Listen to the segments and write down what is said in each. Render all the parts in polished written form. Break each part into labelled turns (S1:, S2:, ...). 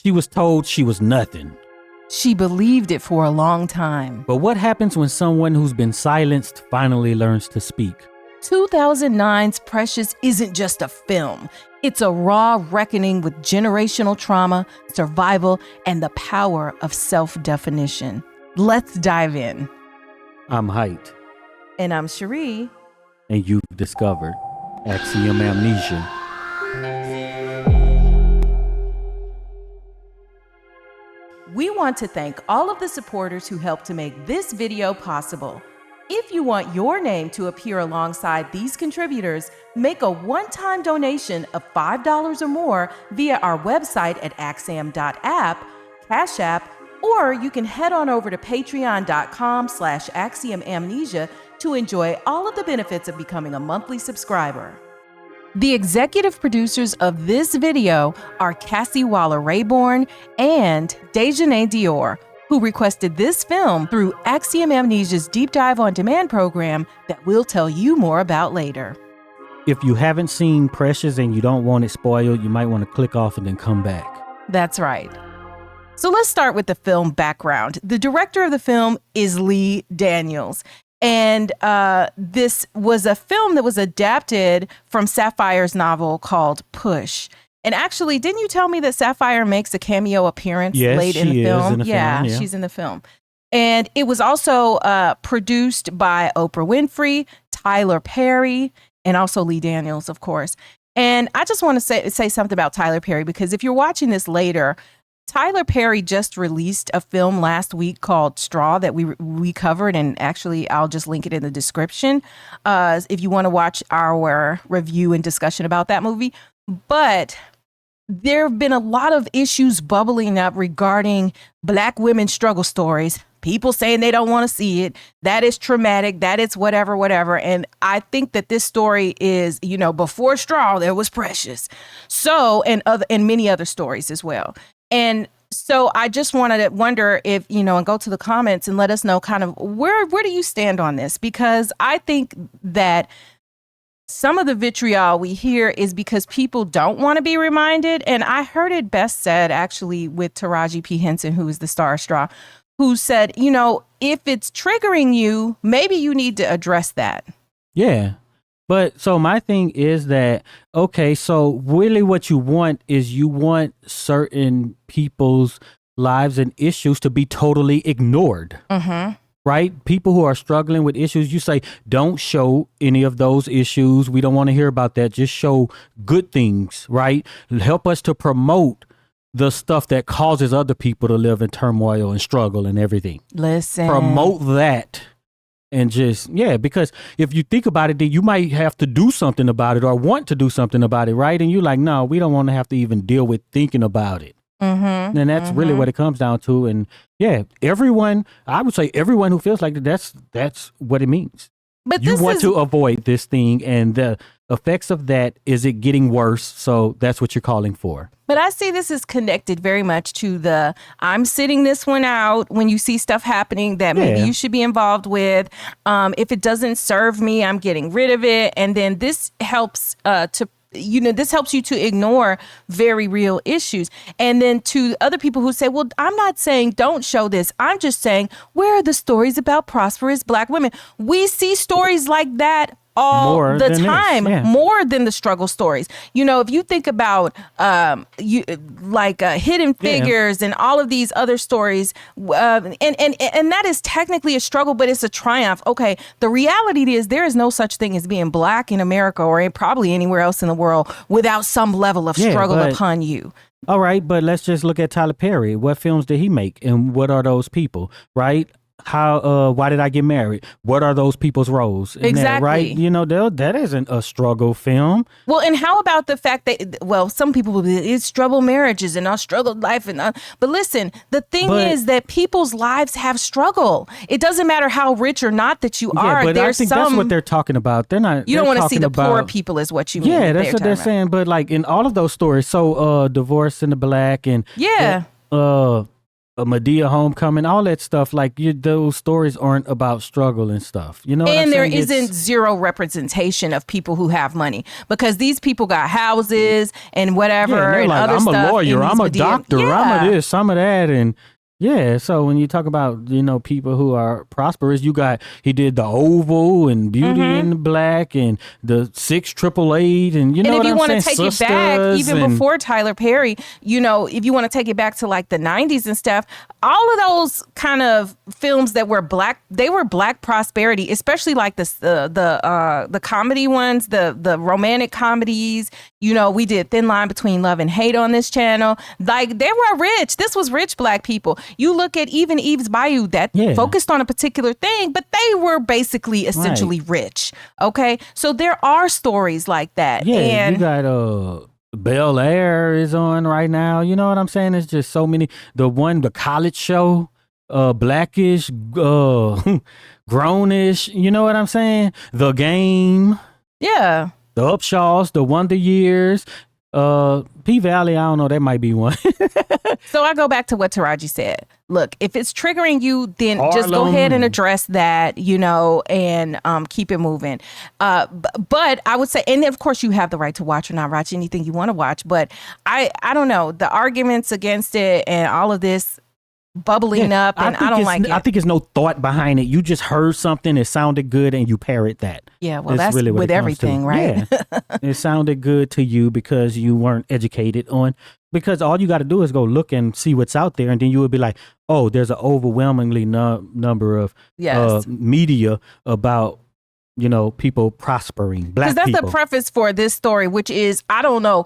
S1: She was told she was nothing.
S2: She believed it for a long time.
S1: But what happens when someone who's been silenced finally learns to speak?
S2: 2009's Precious isn't just a film. It's a raw reckoning with generational trauma, survival, and the power of self-definition. Let's dive in.
S1: I'm Heit.
S2: And I'm Cheri.
S1: And you've discovered Axiom Amnesia.
S2: We want to thank all of the supporters who helped to make this video possible. If you want your name to appear alongside these contributors, make a one-time donation of $5 or more via our website at axiom.app, Cash App, or you can head on over to patreon.com/axiomamnesia to enjoy all of the benefits of becoming a monthly subscriber. The executive producers of this video are Cassie Waller-Rayborn and Dejanay Dior, who requested this film through Axiom Amnesia's Deep Dive on Demand program that we'll tell you more about later.
S1: If you haven't seen Precious and you don't want it spoiled, you might want to click off and then come back.
S2: That's right. So let's start with the film background. The director of the film is Lee Daniels. And this was a film that was adapted from Sapphire's novel called Push. And actually, didn't you tell me that Sapphire makes a cameo appearance late in the film? Yeah, she's in the film. And it was also produced by Oprah Winfrey, Tyler Perry, and also Lee Daniels, of course. And I just want to say something about Tyler Perry, because if you're watching this later, Tyler Perry just released a film last week called Straw that we covered, and actually I'll just link it in the description if you want to watch our review and discussion about that movie. But there have been a lot of issues bubbling up regarding Black women's struggle stories. People saying they don't want to see it. That is traumatic. That is whatever. And I think that this story is, before Straw, there was Precious. So, and many other stories as well. And so I just wanted to wonder if, and go to the comments and let us know kind of where do you stand on this? Because I think that some of the vitriol we hear is because people don't want to be reminded. And I heard it best said actually with Taraji P. Henson, who is the star of Straw, who said, if it's triggering you, maybe you need to address that.
S1: Yeah. But so my thing is that, okay, so really what you want is you want certain people's lives and issues to be totally ignored. Mm-hmm. Right? People who are struggling with issues, you say, don't show any of those issues. We don't want to hear about that. Just show good things, right? Help us to promote the stuff that causes other people to live in turmoil and struggle and everything.
S2: Listen.
S1: Promote that. And just, because if you think about it, then you might have to do something about it or want to do something about it, right? And you're like, no, we don't want to have to even deal with thinking about it. Mm-hmm, and that's really what it comes down to. And everyone, I would say everyone who feels like that's what it means. But you want to avoid this thing, and the effects of that is it getting worse. So that's what you're calling for.
S2: But I see this is connected very much to I'm sitting this one out when you see stuff happening that maybe you should be involved with. If it doesn't serve me, I'm getting rid of it. And then this helps this helps you to ignore very real issues. And then to other people who say, well, I'm not saying don't show this. I'm just saying, where are the stories about prosperous Black women? We see stories like that all the time, more than the struggle stories. If you think about Hidden Figures and all of these other stories, and that is technically a struggle, but it's a triumph. Okay, the reality is there is no such thing as being Black in America or probably anywhere else in the world without some level of struggle upon you.
S1: All right, but let's just look at Tyler Perry. What films did he make, and what are those people, right? Why Did I Get Married? What are those people's roles?
S2: Exactly.
S1: Right? That isn't a struggle film.
S2: Well, and how about the fact that, some people will be, it's struggle marriages and our struggled life. But listen, the thing is that people's lives have struggle. It doesn't matter how rich or not that you are.
S1: But I think that's what they're talking about. They're not.
S2: You don't want to see the poor people is what you mean.
S1: Yeah, that's what they're saying. But like in all of those stories, so Divorce in the Black and a Medea Homecoming, all that stuff. Like those stories aren't about struggle and stuff. You know what I'm
S2: And there
S1: saying?
S2: isn't zero representation of people who have money, because these people got houses and whatever,
S1: Yeah, and they're
S2: and
S1: like,
S2: other
S1: I'm
S2: stuff.
S1: a lawyer,
S2: in these
S1: I'm a
S2: Medea-
S1: doctor, I'm
S2: Yeah.
S1: a this, I'm a that, and yeah. So when you talk about people who are prosperous, he did the Oval and Beauty in the Black and the 688, and
S2: And if
S1: what
S2: you
S1: I'm
S2: want to
S1: saying,
S2: take it back,
S1: Sisters
S2: even
S1: and-
S2: before Tyler Perry, if you want to take it back to like the 90s and stuff, all of those kind of films that were black, they were black prosperity, especially like the comedy ones, the romantic comedies. We did Thin Line Between Love and Hate on this channel. Like, they were rich. This was rich black people. You look at even Eve's Bayou, that focused on a particular thing, but they were basically essentially rich. Okay. So there are stories like that.
S1: Yeah,
S2: And
S1: you got Bel Air is on right now. You know what I'm saying? It's just so many. The college show, Blackish, Grownish. You know what I'm saying? The Game,
S2: yeah.
S1: the Upshaws, the Wonder Years, P Valley. I don't know. That might be one.
S2: So I go back to what Taraji said. Look, if it's triggering you, then just go
S1: Harlem.
S2: ahead and address that, and keep it moving. But I would say, and of course you have the right to watch or not watch anything you want to watch. But I don't know, the arguments against it and all of this bubbling up, and I don't like it.
S1: I think there's no thought behind it. You just heard something, it sounded good, and you parrot that.
S2: Yeah, well, that's really with everything, right?
S1: Yeah. It sounded good to you because you weren't educated on. Because all you got to do is go look and see what's out there, and then you would be like, oh, there's an overwhelmingly number of media about people prospering, black people.
S2: Because that's the preface for this story, which is, I don't know,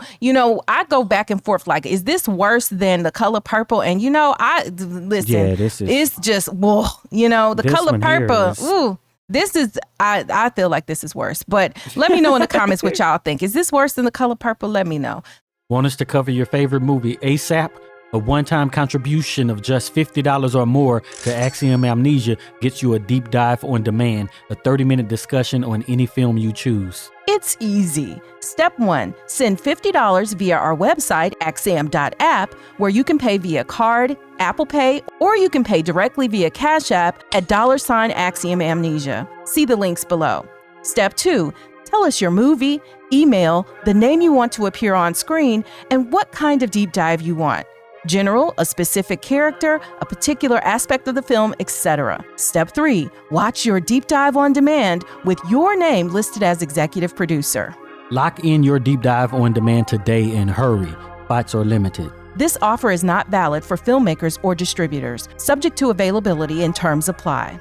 S2: I go back and forth, like, is this worse than The Color Purple? And listen,
S1: yeah,
S2: it's just, whoa, The Color Purple, ooh. This is, I feel like this is worse. But let me know in the comments what y'all think. Is this worse than The Color Purple? Let me know.
S1: Want us to cover your favorite movie ASAP? A one-time contribution of just $50 or more to Axiom Amnesia gets you a deep dive on demand, a 30-minute discussion on any film you choose.
S2: It's easy. Step 1, send $50 via our website, axiom.app, where you can pay via card, Apple Pay, or you can pay directly via Cash App at $Axiom Amnesia. See the links below. Step 2, tell us your movie, email, the name you want to appear on screen, and what kind of deep dive you want. General, a specific character, a particular aspect of the film, etc. Step 3, watch your deep dive on demand with your name listed as executive producer.
S1: Lock in your deep dive on demand today and hurry. Spots are limited.
S2: This offer is not valid for filmmakers or distributors. Subject to availability and terms apply.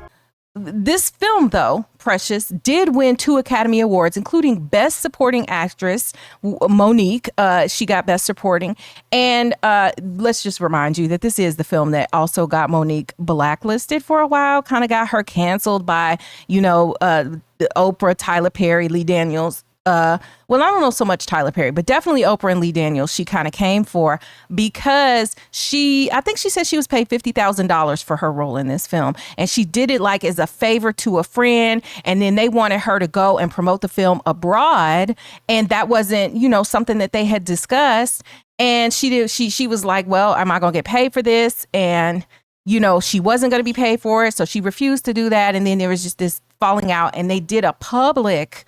S2: This film, though, Precious, did win 2 Academy Awards, including Best Supporting Actress, Monique. She got Best Supporting. And let's just remind you that this is the film that also got Monique blacklisted for a while, kind of got her canceled by, Oprah, Tyler Perry, Lee Daniels. Well, I don't know so much Tyler Perry, but definitely Oprah and Lee Daniels she kind of came for, because I think she said she was paid $50,000 for her role in this film. And she did it like as a favor to a friend. And then they wanted her to go and promote the film abroad. And that wasn't, something that they had discussed. And she was like, well, am I going to get paid for this? And, she wasn't going to be paid for it. So she refused to do that. And then there was just this falling out, and they did a public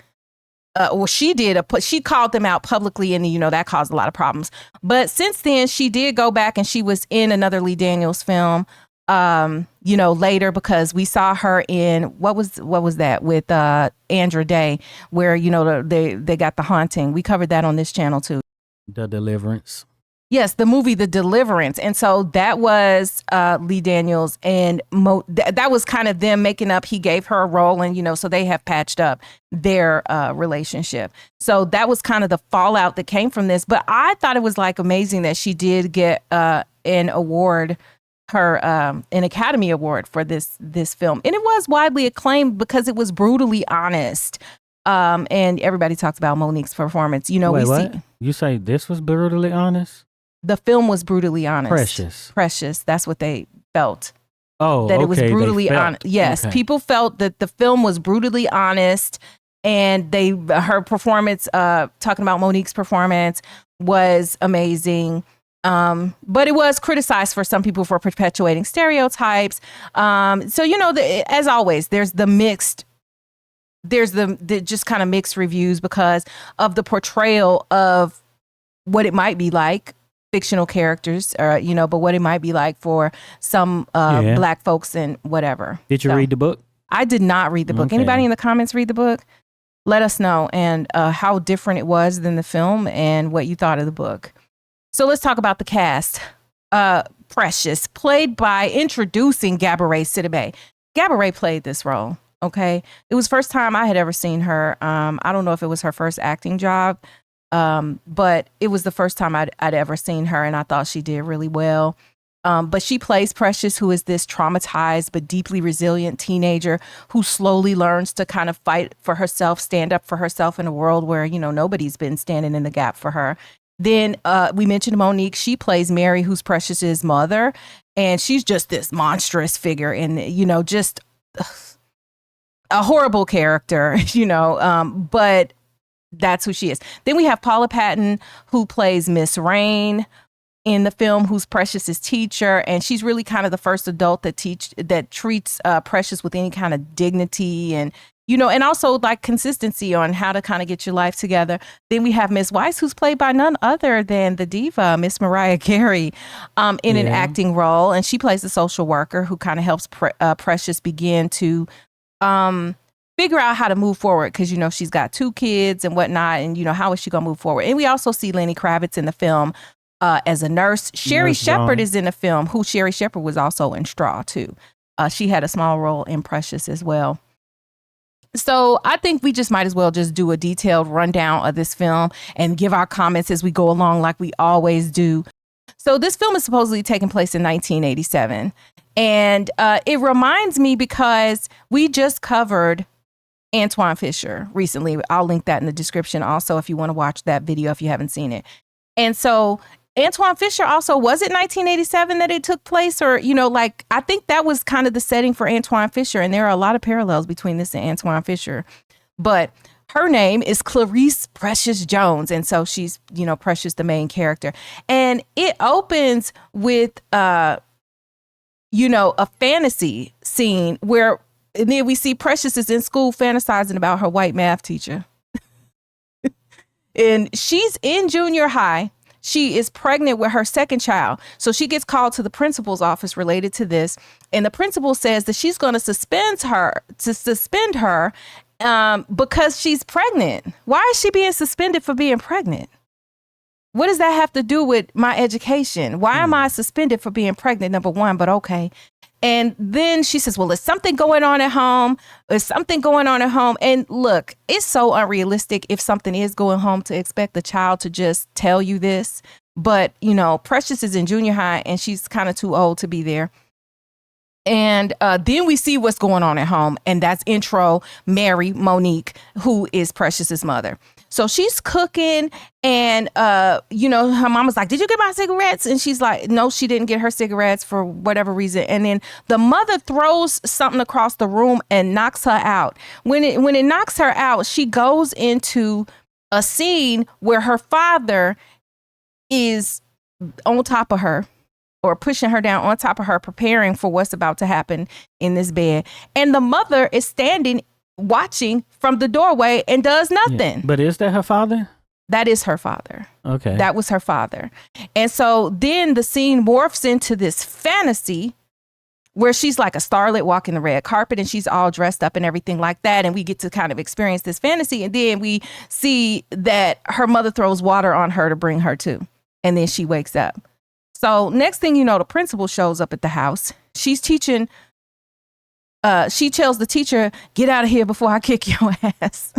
S2: she called them out publicly, and that caused a lot of problems. But since then, she did go back, and she was in another Lee Daniels film, later, because we saw her in what was that with Andra Day, where they got The Haunting. We covered that on this channel too.
S1: The Deliverance.
S2: Yes, the movie The Deliverance. And so that was Lee Daniels, and that was kind of them making up. He gave her a role, and, so they have patched up their relationship. So that was kind of the fallout that came from this. But I thought it was like amazing that she did get an award, an Academy Award for this film. And it was widely acclaimed because it was brutally honest. And everybody talks about Monique's performance.
S1: Wait, what? You say this was brutally honest?
S2: The film was brutally honest.
S1: Precious.
S2: That's what they felt.
S1: Oh,
S2: that it was brutally honest. Yes, okay. People felt that the film was brutally honest, and her performance, talking about Monique's performance, was amazing. But it was criticized for some people for perpetuating stereotypes. So, as always, there's the just kind of mixed reviews because of the portrayal of what it might be like, fictional characters, but what it might be like for some Black folks and whatever.
S1: Did you read the book?
S2: I did not read the book.
S1: Okay.
S2: Anybody in the comments read the book? Let us know, and how different it was than the film and what you thought of the book. So let's talk about the cast. Precious, played by introducing Gabourey Sidibe. Gabourey played this role, okay? It was the first time I had ever seen her. I don't know if it was her first acting job, but it was the first time I'd ever seen her, and I thought she did really well. But she plays Precious, who is this traumatized but deeply resilient teenager who slowly learns to kind of fight for herself, stand up for herself in a world where, nobody's been standing in the gap for her. Then we mentioned Monique. She plays Mary, who's Precious's mother. And she's just this monstrous figure and, just a horrible character, but that's who she is. Then we have Paula Patton, who plays Miss Rain in the film, who's Precious's teacher. And she's really kind of the first adult that treats Precious with any kind of dignity and, and also like consistency on how to kind of get your life together. Then we have Miss Weiss, who's played by none other than the diva, Miss Mariah Carey, in an acting role. And she plays the social worker who kind of helps Precious begin to figure out how to move forward. Because, she's got 2 kids and whatnot. And, how is she going to move forward? And we also see Lenny Kravitz in the film as a nurse. Sherry Shepherd is in the film, who Sherry Shepherd was also in Straw, too. She had a small role in Precious as well. So I think we just might as well just do a detailed rundown of this film and give our comments as we go along like we always do. So this film is supposedly taking place in 1987. And it reminds me because we just covered Antwone Fisher recently. I'll link that in the description also if you want to watch that video if you haven't seen it. And so Antwone Fisher also, was it 1987 that it took place? Or, I think that was kind of the setting for Antwone Fisher. And there are a lot of parallels between this and Antwone Fisher. But her name is Clarice Precious Jones. And so she's, Precious, the main character. And it opens with, a fantasy scene where, and then we see Precious is in school fantasizing about her white math teacher. And she's in junior high. She is pregnant with her second child. So she gets called to the principal's office related to this. And the principal says that she's going to suspend her because she's pregnant. Why is she being suspended for being pregnant? What does that have to do with my education? Why am I suspended for being pregnant? Number one, but okay. And then she says, well, there's something going on at home. There's something going on at home. And look, it's so unrealistic if something is going home to expect the child to just tell you this. But, Precious is in junior high and she's kind of too old to be there. And then we see what's going on at home. And that's intro Mary, Monique, who is Precious's mother. So she's cooking and, her mama's like, did you get my cigarettes? And she's like, no, she didn't get her cigarettes for whatever reason. And then the mother throws something across the room and knocks her out. When it knocks her out, she goes into a scene where her father is on top of her or pushing her down on top of her, preparing for what's about to happen in this bed. And the mother is standing watching from the doorway and does nothing.
S1: Yeah. But is that her father?
S2: That is her father.
S1: Okay.
S2: That was her father. And so then the scene morphs into this fantasy where she's like a starlet walking the red carpet and she's all dressed up and everything like that. And we get to kind of experience this fantasy. And then we see that her mother throws water on her to bring her to. And then she wakes up. So next thing you know, the principal shows up at the house. She's teaching. She tells the teacher, get out of here before I kick your ass.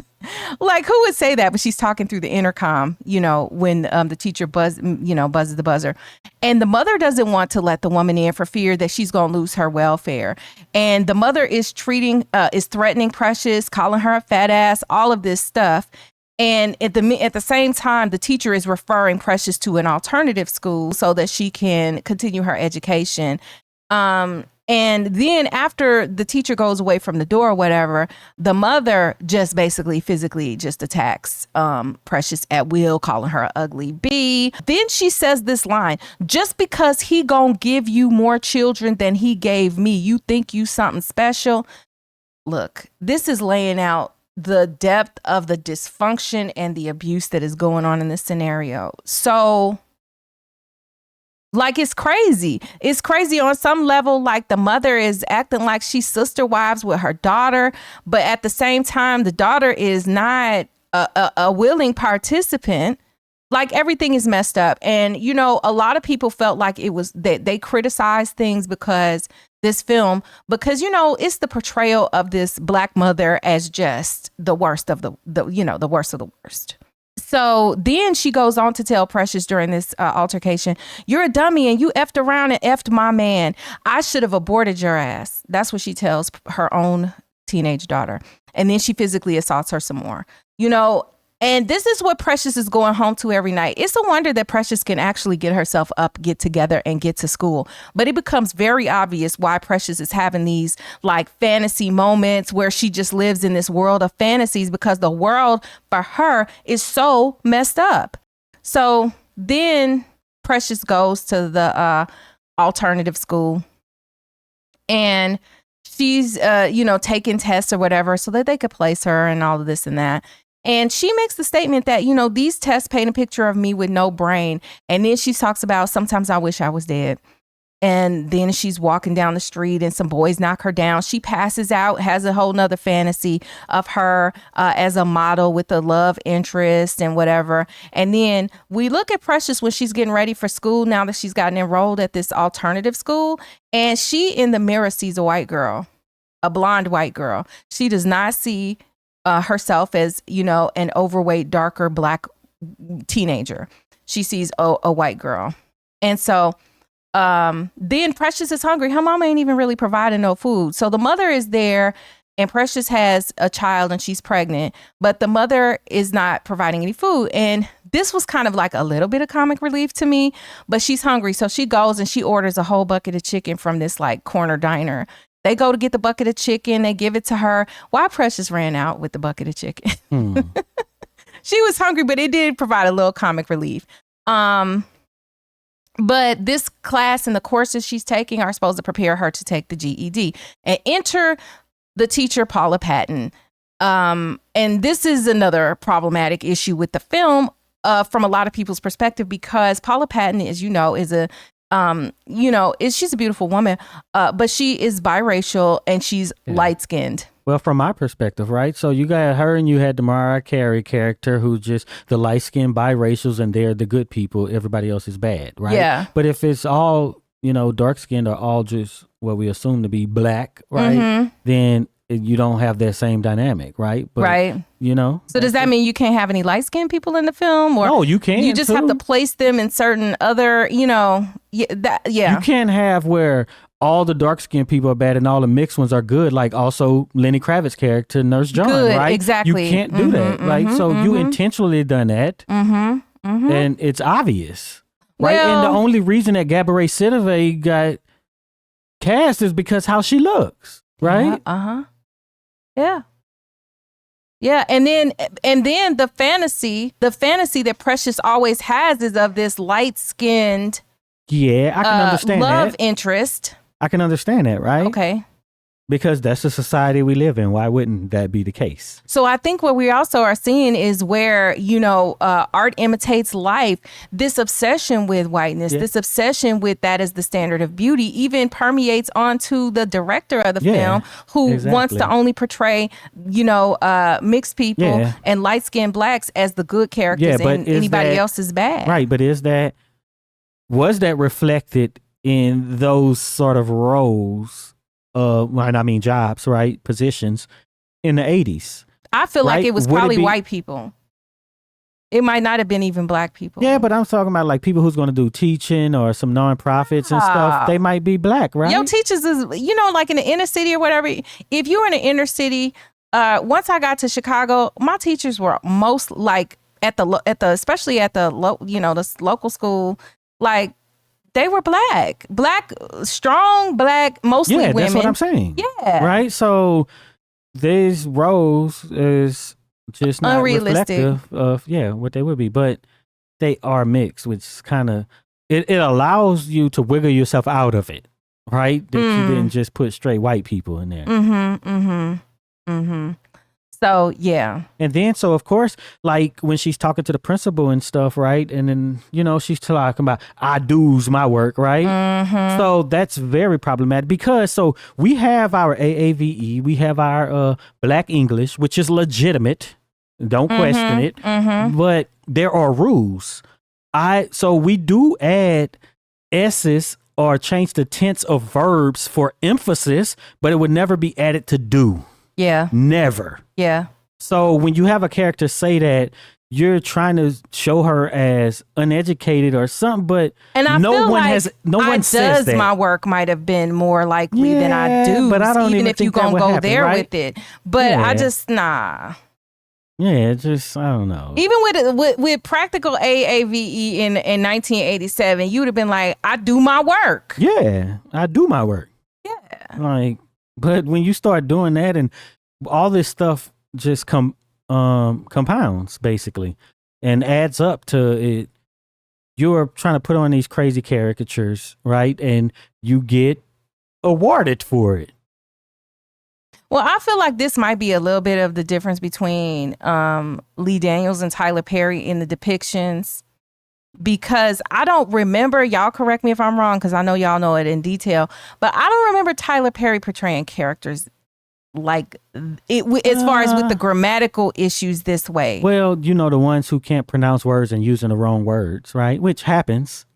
S2: Like, who would say that? But she's talking through the intercom, when the teacher buzzes the buzzer. And the mother doesn't want to let the woman in for fear that she's going to lose her welfare. And the mother is threatening Precious, calling her a fat ass, all of this stuff. And at the same time, the teacher is referring Precious to an alternative school so that she can continue her education. And then after the teacher goes away from the door or whatever, the mother just basically physically just attacks Precious at will, calling her an ugly bee. Then she says this line, just because he gonna give you more children than he gave me, you think you something special? Look, this is laying out the depth of the dysfunction and the abuse that is going on in this scenario. So like, it's crazy. It's crazy on some level. Like, the mother is acting like she's sister wives with her daughter. But at the same time, the daughter is not a willing participant. Like, everything is messed up. And, you know, a lot of people felt like it was that they criticized things because this film, because, you know, it's the portrayal of this Black mother as just the worst of the worst of the worst. So then she goes on to tell Precious during this altercation, you're a dummy and you effed around and effed my man. I should have aborted your ass. That's what she tells her own teenage daughter. And then she physically assaults her some more, you know, and this is what Precious is going home to every night. It's a wonder that Precious can actually get herself up, get together, and get to school. But it becomes very obvious why Precious is having these like fantasy moments where she just lives in this world of fantasies, because the world for her is so messed up. So then Precious goes to the alternative school, and she's, taking tests or whatever so that they could place her and all of this and that. And she makes the statement that, you know, these tests paint a picture of me with no brain. And then she talks about, sometimes I wish I was dead. And then she's walking down the street and some boys knock her down. She passes out, has a whole nother fantasy of her as a model with a love interest and whatever. And then we look at Precious when she's getting ready for school, now that she's gotten enrolled at this alternative school. And she in the mirror sees a white girl, a blonde white girl. She does not see herself as, you know, an overweight, darker Black teenager. She sees a white girl. And so then Precious is hungry. Her mama ain't even really providing no food. So the mother is there, and Precious has a child and she's pregnant, but the mother is not providing any food. And this was kind of like a little bit of comic relief to me, but she's hungry. So she goes and she orders a whole bucket of chicken from this like corner diner. They go to get the bucket of chicken. They give it to her. Why Precious ran out with the bucket of chicken. She was hungry, but it did provide a little comic relief. But this class and the courses she's taking are supposed to prepare her to take the GED. And enter the teacher, Paula Patton. And this is another problematic issue with the film from a lot of people's perspective, because Paula Patton, as you know, is she's a beautiful woman, but she is biracial and she's light-skinned.
S1: Well, from my perspective, right? So you got her and you had the Heit Cheri character who's just the light-skinned biracials, and they're the good people. Everybody else is bad, right? Yeah. But if it's all, you know, dark-skinned or all just what we assume to be Black, right? Then you don't have that same dynamic, right? But, right. You know.
S2: So does that mean you can't have any light-skinned people in the film? Or
S1: no, you can.
S2: You just have to place them in certain other, you know,
S1: You can't have where all the dark-skinned people are bad and all the mixed ones are good, like also Lenny Kravitz's character, Nurse John,
S2: good,
S1: right?
S2: Exactly.
S1: You can't do that. Like, so you intentionally done that, and it's obvious, right? And the only reason that Gabourey Sidibe got cast is because how she looks, right?
S2: Yeah. Yeah, and then the fantasy that Precious always has is of this light-skinned,
S1: I can understand
S2: love
S1: that.
S2: interest.
S1: I can understand that, right?
S2: Okay.
S1: Because that's the society we live in. Why wouldn't that be the case?
S2: So I think what we also are seeing is where, you know, art imitates life. This obsession with whiteness, this obsession with that as the standard of beauty even permeates onto the director of the film, who wants to only portray, you know, mixed people and light-skinned Blacks as the good characters, and anybody else is bad.
S1: Right, but was that reflected in those sort of roles? Jobs, right? Positions in the 80s.
S2: I feel like it was probably white people. It might not have been even Black people.
S1: Yeah, but I'm talking about like people who's going to do teaching or some nonprofits and stuff. They might be Black, right?
S2: Yo, teachers is, you know, like in the inner city or whatever. If you were in the inner city, once I got to Chicago, my teachers were most like especially at the local school, like They were black, strong black, mostly women.
S1: That's what I'm saying.
S2: Yeah.
S1: Right. So these roles is just not reflective of what they would be, but they are mixed, which kind of it allows you to wiggle yourself out of it, right? That you didn't just put straight white people in there.
S2: So yeah.
S1: And then so of course, like when she's talking to the principal and stuff, right? And then she's talking about I do's my work, right? So that's very problematic because so we have our AAVE, we have our Black English, which is legitimate. Don't question it. But there are rules. So we do add S's or change the tense of verbs for emphasis, but it would never be added to do.
S2: Yeah.
S1: Never.
S2: Yeah.
S1: So when you have a character say that, you're trying to show her as uneducated or something, but no one says that.
S2: My work might have been more likely than I do,
S1: but I don't
S2: even if you're gonna go there
S1: right?
S2: with it. But I just nah.
S1: Yeah, just I don't know.
S2: Even with practical AAVE in 1987, you would have been like, I do my work.
S1: Yeah, I do my work.
S2: Yeah.
S1: Like, but when you start doing that and all this stuff just compounds basically and adds up to it, you're trying to put on these crazy caricatures, right? And you get awarded for it.
S2: Well, I feel like this might be a little bit of the difference between Lee Daniels and Tyler Perry in the depictions, because I don't remember, y'all correct me if I'm wrong, because I know y'all know it in detail, but I don't remember Tyler Perry portraying characters like it as far as with the grammatical issues this way.
S1: Well, the ones who can't pronounce words and using the wrong words, right? Which happens,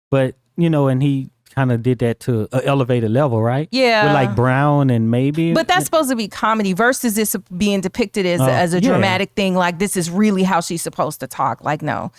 S1: but and he kind of did that to an elevated level, right?
S2: Yeah.
S1: With like Brown and maybe.
S2: But that's supposed to be comedy versus this being depicted as a dramatic thing. Like, this is really how she's supposed to talk. Like, no.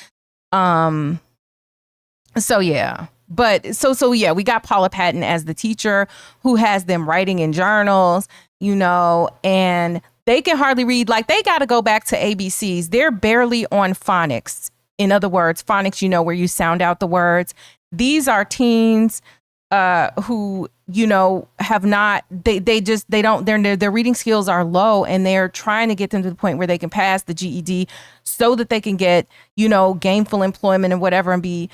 S2: So, yeah. But so yeah, we got Paula Patton as the teacher who has them writing in journals, and they can hardly read. Like, they got to go back to ABCs. They're barely on phonics. In other words, phonics, where you sound out the words. These are teens who, have not, their reading skills are low, and they're trying to get them to the point where they can pass the GED so that they can get, gainful employment and whatever, and be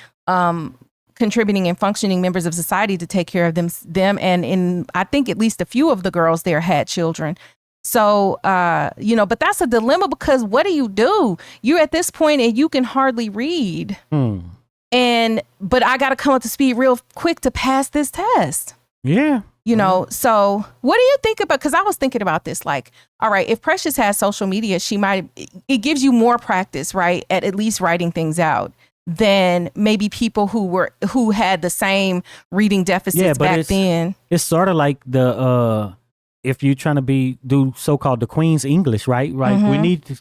S2: contributing and functioning members of society to take care of them. And I think at least a few of the girls there had children. So, but that's a dilemma, because what do? You're at this point and you can hardly read. But I got to come up to speed real quick to pass this test.
S1: Yeah.
S2: So what do you think about, because I was thinking about this, like, all right, if Precious has social media, it gives you more practice, right? At least writing things out than maybe people who had the same reading deficits back then.
S1: It's sort of like if you're trying to do so-called the Queen's English, right? Right.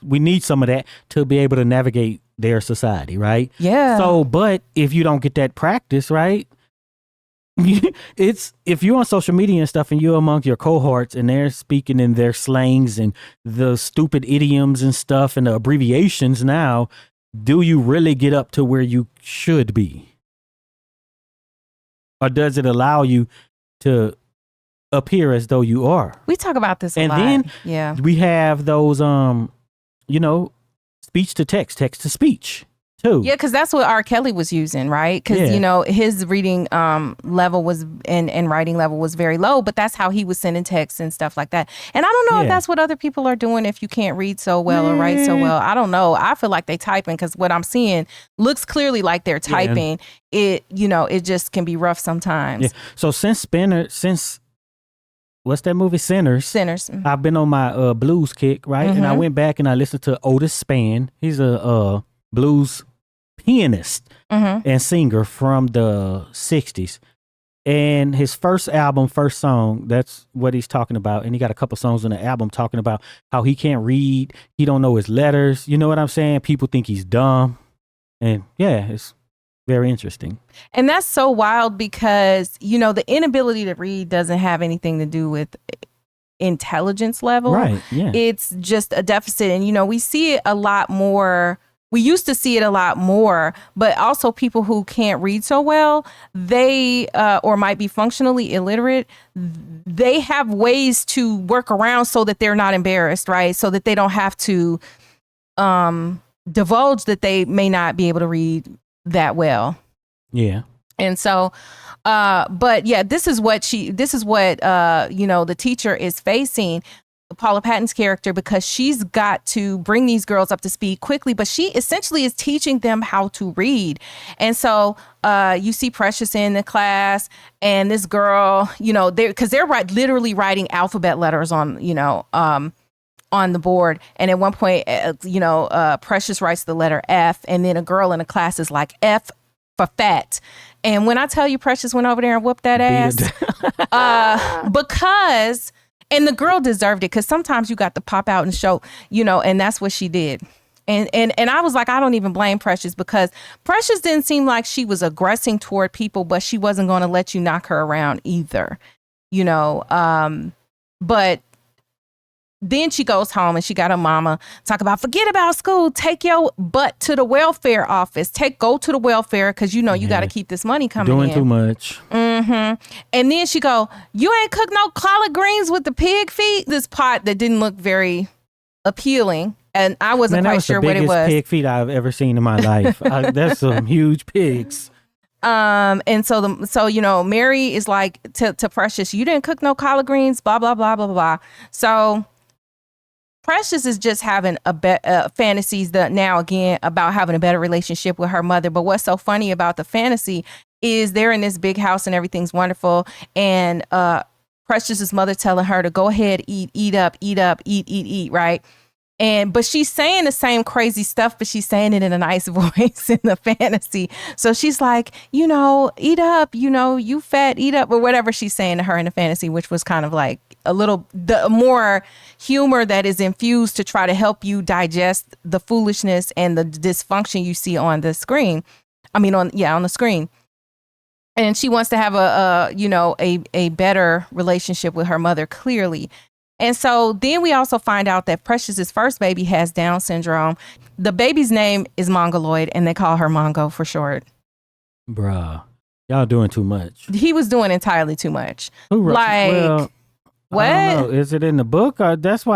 S1: We need some of that to be able to navigate their society, right?
S2: Yeah.
S1: So, but if you don't get that practice, right? If you're on social media and stuff and you're among your cohorts and they're speaking in their slangs and the stupid idioms and stuff and the abbreviations now, do you really get up to where you should be? Or does it allow you to appear as though you are?
S2: We talk about this a lot.
S1: And then we have those, speech to text, text to speech too.
S2: Yeah, because that's what R. Kelly was using, right? Because, his reading level was and writing level was very low, but that's how he was sending texts and stuff like that. And I don't know if that's what other people are doing if you can't read so well or write so well. I don't know. I feel like they typing, because what I'm seeing looks clearly like they're typing. It just can be rough sometimes. Yeah.
S1: So since what's that movie? Sinners. I've been on my blues kick, right? And I went back and I listened to Otis Spann. He's a blues pianist and singer from the 60s. And his first album, first song, that's what he's talking about. And he got a couple songs on the album talking about how he can't read. He don't know his letters. You know what I'm saying? People think he's dumb. And it's very interesting.
S2: And that's so wild, because, the inability to read doesn't have anything to do with intelligence level.
S1: Right. Yeah.
S2: It's just a deficit. And, we see it a lot more we used to see it a lot more, but also people who can't read so well, they or might be functionally illiterate, they have ways to work around so that they're not embarrassed, right? So that they don't have to divulge that they may not be able to read that well.
S1: Yeah.
S2: And so, but yeah, this is what the teacher is facing, Paula Patton's character, because she's got to bring these girls up to speed quickly, but she essentially is teaching them how to read. And so you see Precious in the class, and this girl, they're literally writing alphabet letters on the board. And at one point, Precious writes the letter F, and then a girl in the class is like, F for fat. And when I tell you Precious went over there and whooped that ass, because... And the girl deserved it, because sometimes you got to pop out and show, and that's what she did. And I was like, I don't even blame Precious, because Precious didn't seem like she was aggressing toward people, but she wasn't going to let you knock her around either, but then she goes home and she got her mama talk about, forget about school, take your butt to the welfare office, go to the welfare, because you got to keep this money coming in.
S1: Doing too much.
S2: And then she go, you ain't cook no collard greens with the pig feet, this pot that didn't look very appealing, and I wasn't quite sure what it was.
S1: That was the biggest pig feet I've ever seen in my life. That's some huge pigs.
S2: And so Mary is like to Precious, you didn't cook no collard greens, blah blah blah blah blah. So Precious is just having fantasies now again about having a better relationship with her mother. But what's so funny about the fantasy is they're in this big house and everything's wonderful. And Precious's mother telling her to go ahead, eat up, eat, right? But she's saying the same crazy stuff, but she's saying it in a nice voice in the fantasy. So she's like, eat up, you fat, eat up, or whatever she's saying to her in the fantasy, which was kind of like the more humor that is infused to try to help you digest the foolishness and the dysfunction you see on the screen. On the screen. And she wants to have a better relationship with her mother, clearly. And so then we also find out that Precious's first baby has Down syndrome. The baby's name is Mongoloid, and they call her Mongo for short.
S1: Bruh, y'all doing too much.
S2: He was doing entirely too much.
S1: What?
S2: I don't
S1: know. Is it in the book? This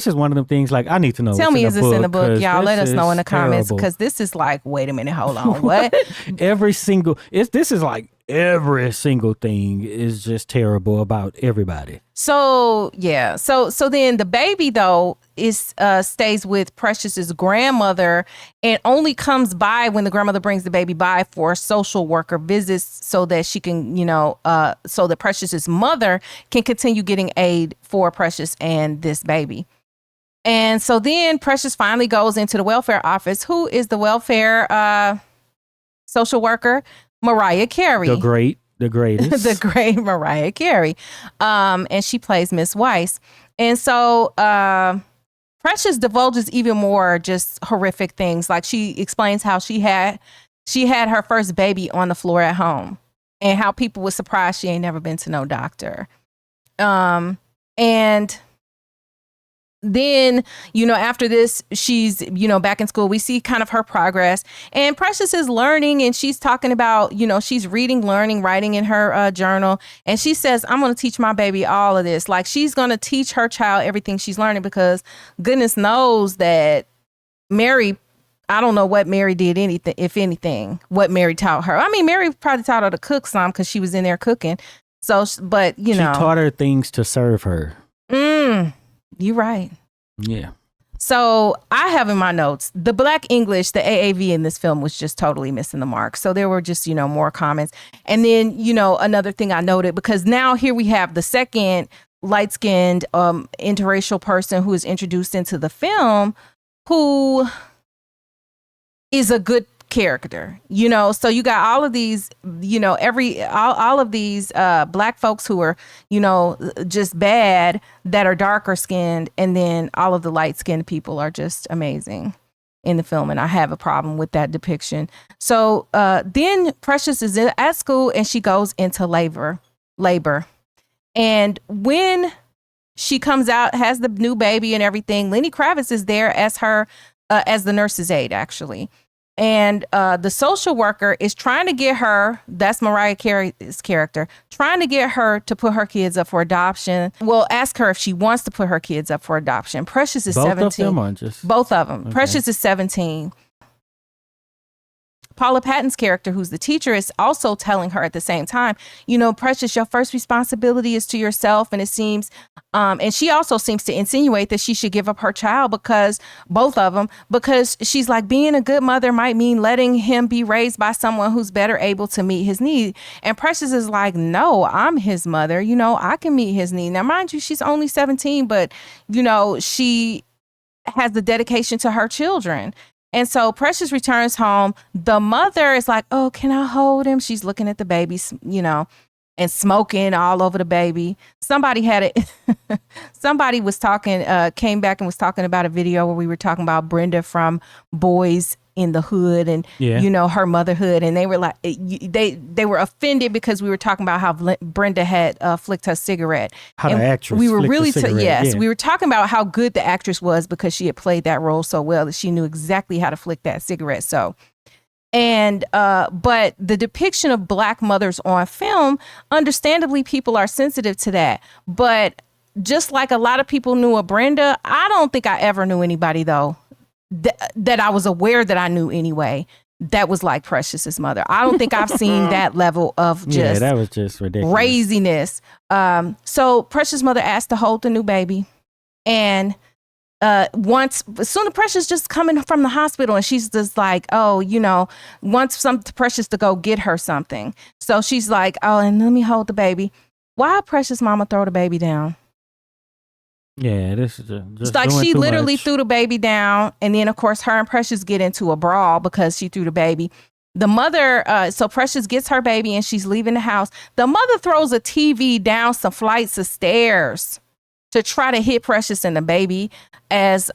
S1: is one of them things, like, I need to know.
S2: Tell me, is this in the book? Y'all let us know in the comments, because this is like, wait a minute, hold on. What?
S1: Every single thing is just terrible about everybody.
S2: So yeah, so then the baby though stays with Precious's grandmother and only comes by when the grandmother brings the baby by for social worker visits, so that she can so that Precious's mother can continue getting aid for Precious and this baby. And so then Precious finally goes into the welfare office. Who is the welfare social worker? Mariah Carey.
S1: The greatest.
S2: The great Mariah Carey. And she plays Miss Weiss. And so Precious divulges even more just horrific things. Like, she explains how she had her first baby on the floor at home, and how people were surprised she ain't never been to no doctor. And then, after this, she's, back in school. We see kind of her progress, and Precious is learning, and she's talking about, she's reading, learning, writing in her journal. And she says, I'm going to teach my baby all of this. Like, she's going to teach her child everything she's learning, because goodness knows that Mary, I don't know what Mary did, if anything, what Mary taught her. I mean, Mary probably taught her to cook some, because she was in there cooking. So, but,
S1: she taught her things to serve her.
S2: You're right.
S1: Yeah.
S2: So I have in my notes, the Black English, the AAV in this film was just totally missing the mark. So there were just, more comments. And then, another thing I noted, because now here we have the second light-skinned interracial person who is introduced into the film, who is a good character, so you got all of these, all of these Black folks who are, just bad, that are darker skinned, and then all of the light skinned people are just amazing in the film. And I have a problem with that depiction. So then Precious is at school, and she goes into labor. And when she comes out, has the new baby and everything, Lenny Kravitz is there as her as the nurse's aide, actually. And the social worker is trying to get her, that's Mariah Carey's character, trying to get her to put her kids up for adoption. Well, ask her if she wants to put her kids up for adoption. Precious is 17.
S1: Both of them or just?
S2: Both of them.
S1: Okay.
S2: Precious is 17. Paula Patton's character, who's the teacher, is also telling her at the same time, you know, Precious, your first responsibility is to yourself. And it seems, and she also seems to insinuate that she should give up her child because both of them, because she's like, being a good mother might mean letting him be raised by someone who's better able to meet his need. And Precious is like, no, I'm his mother. You know, I can meet his need. Now, mind you, she's only 17, but, you know, she has the dedication to her children. And so Precious returns home. The mother is like, oh, can I hold him? She's looking at the baby, you know, and smoking all over the baby. Somebody had it. Somebody was talking, came back and was talking about a video where we were talking about Brenda from Boys in the Hood and, you know, her motherhood. And they were like, they were offended because we were talking about how Brenda had flicked her cigarette.
S1: How the actress
S2: we were really,
S1: yes,
S2: we were talking about how good the actress was because she had played that role so well that she knew exactly how to flick that cigarette. So, and, but the depiction of Black mothers on film, understandably, people are sensitive to that. But just like a lot of people knew of Brenda, I don't think I ever knew anybody, though, that I was aware that I knew anyway, that was like Precious's mother. I don't think I've seen that level of just
S1: that was just ridiculous
S2: craziness. So Precious' mother asked to hold the new baby, and as soon as Precious just coming from the hospital, and she's just like, oh, you know, wants Precious to go get her something. So she's like, oh, and let me hold the baby. Why Precious' mama throw the baby down?
S1: Yeah, this is just
S2: like she literally
S1: much.
S2: threw the baby down, and then of course her and Precious get into a brawl because she threw the baby. The mother, so Precious gets her baby and she's leaving the house. The mother throws a TV down some flights of stairs to try to hit Precious and the baby as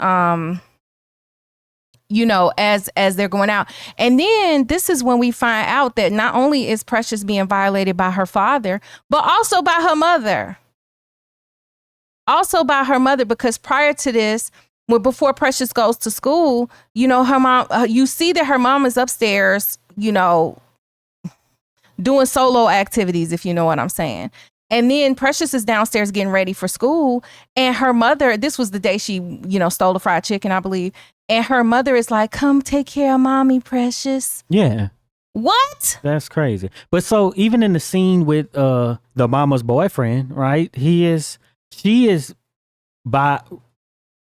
S2: you know, as they're going out. And then this is when we find out that not only is Precious being violated by her father, but also by her mother. Also by her mother, because prior to this, before Precious goes to school, you know, her mom, you see that her mom is upstairs, you know, doing solo activities, if you know what I'm saying. And then Precious is downstairs getting ready for school. And her mother, this was the day she, you know, stole the fried chicken, I believe. And her mother is like, come take care of mommy, Precious.
S1: Yeah.
S2: What?
S1: That's crazy. But so even in the scene with the mama's boyfriend, right? She is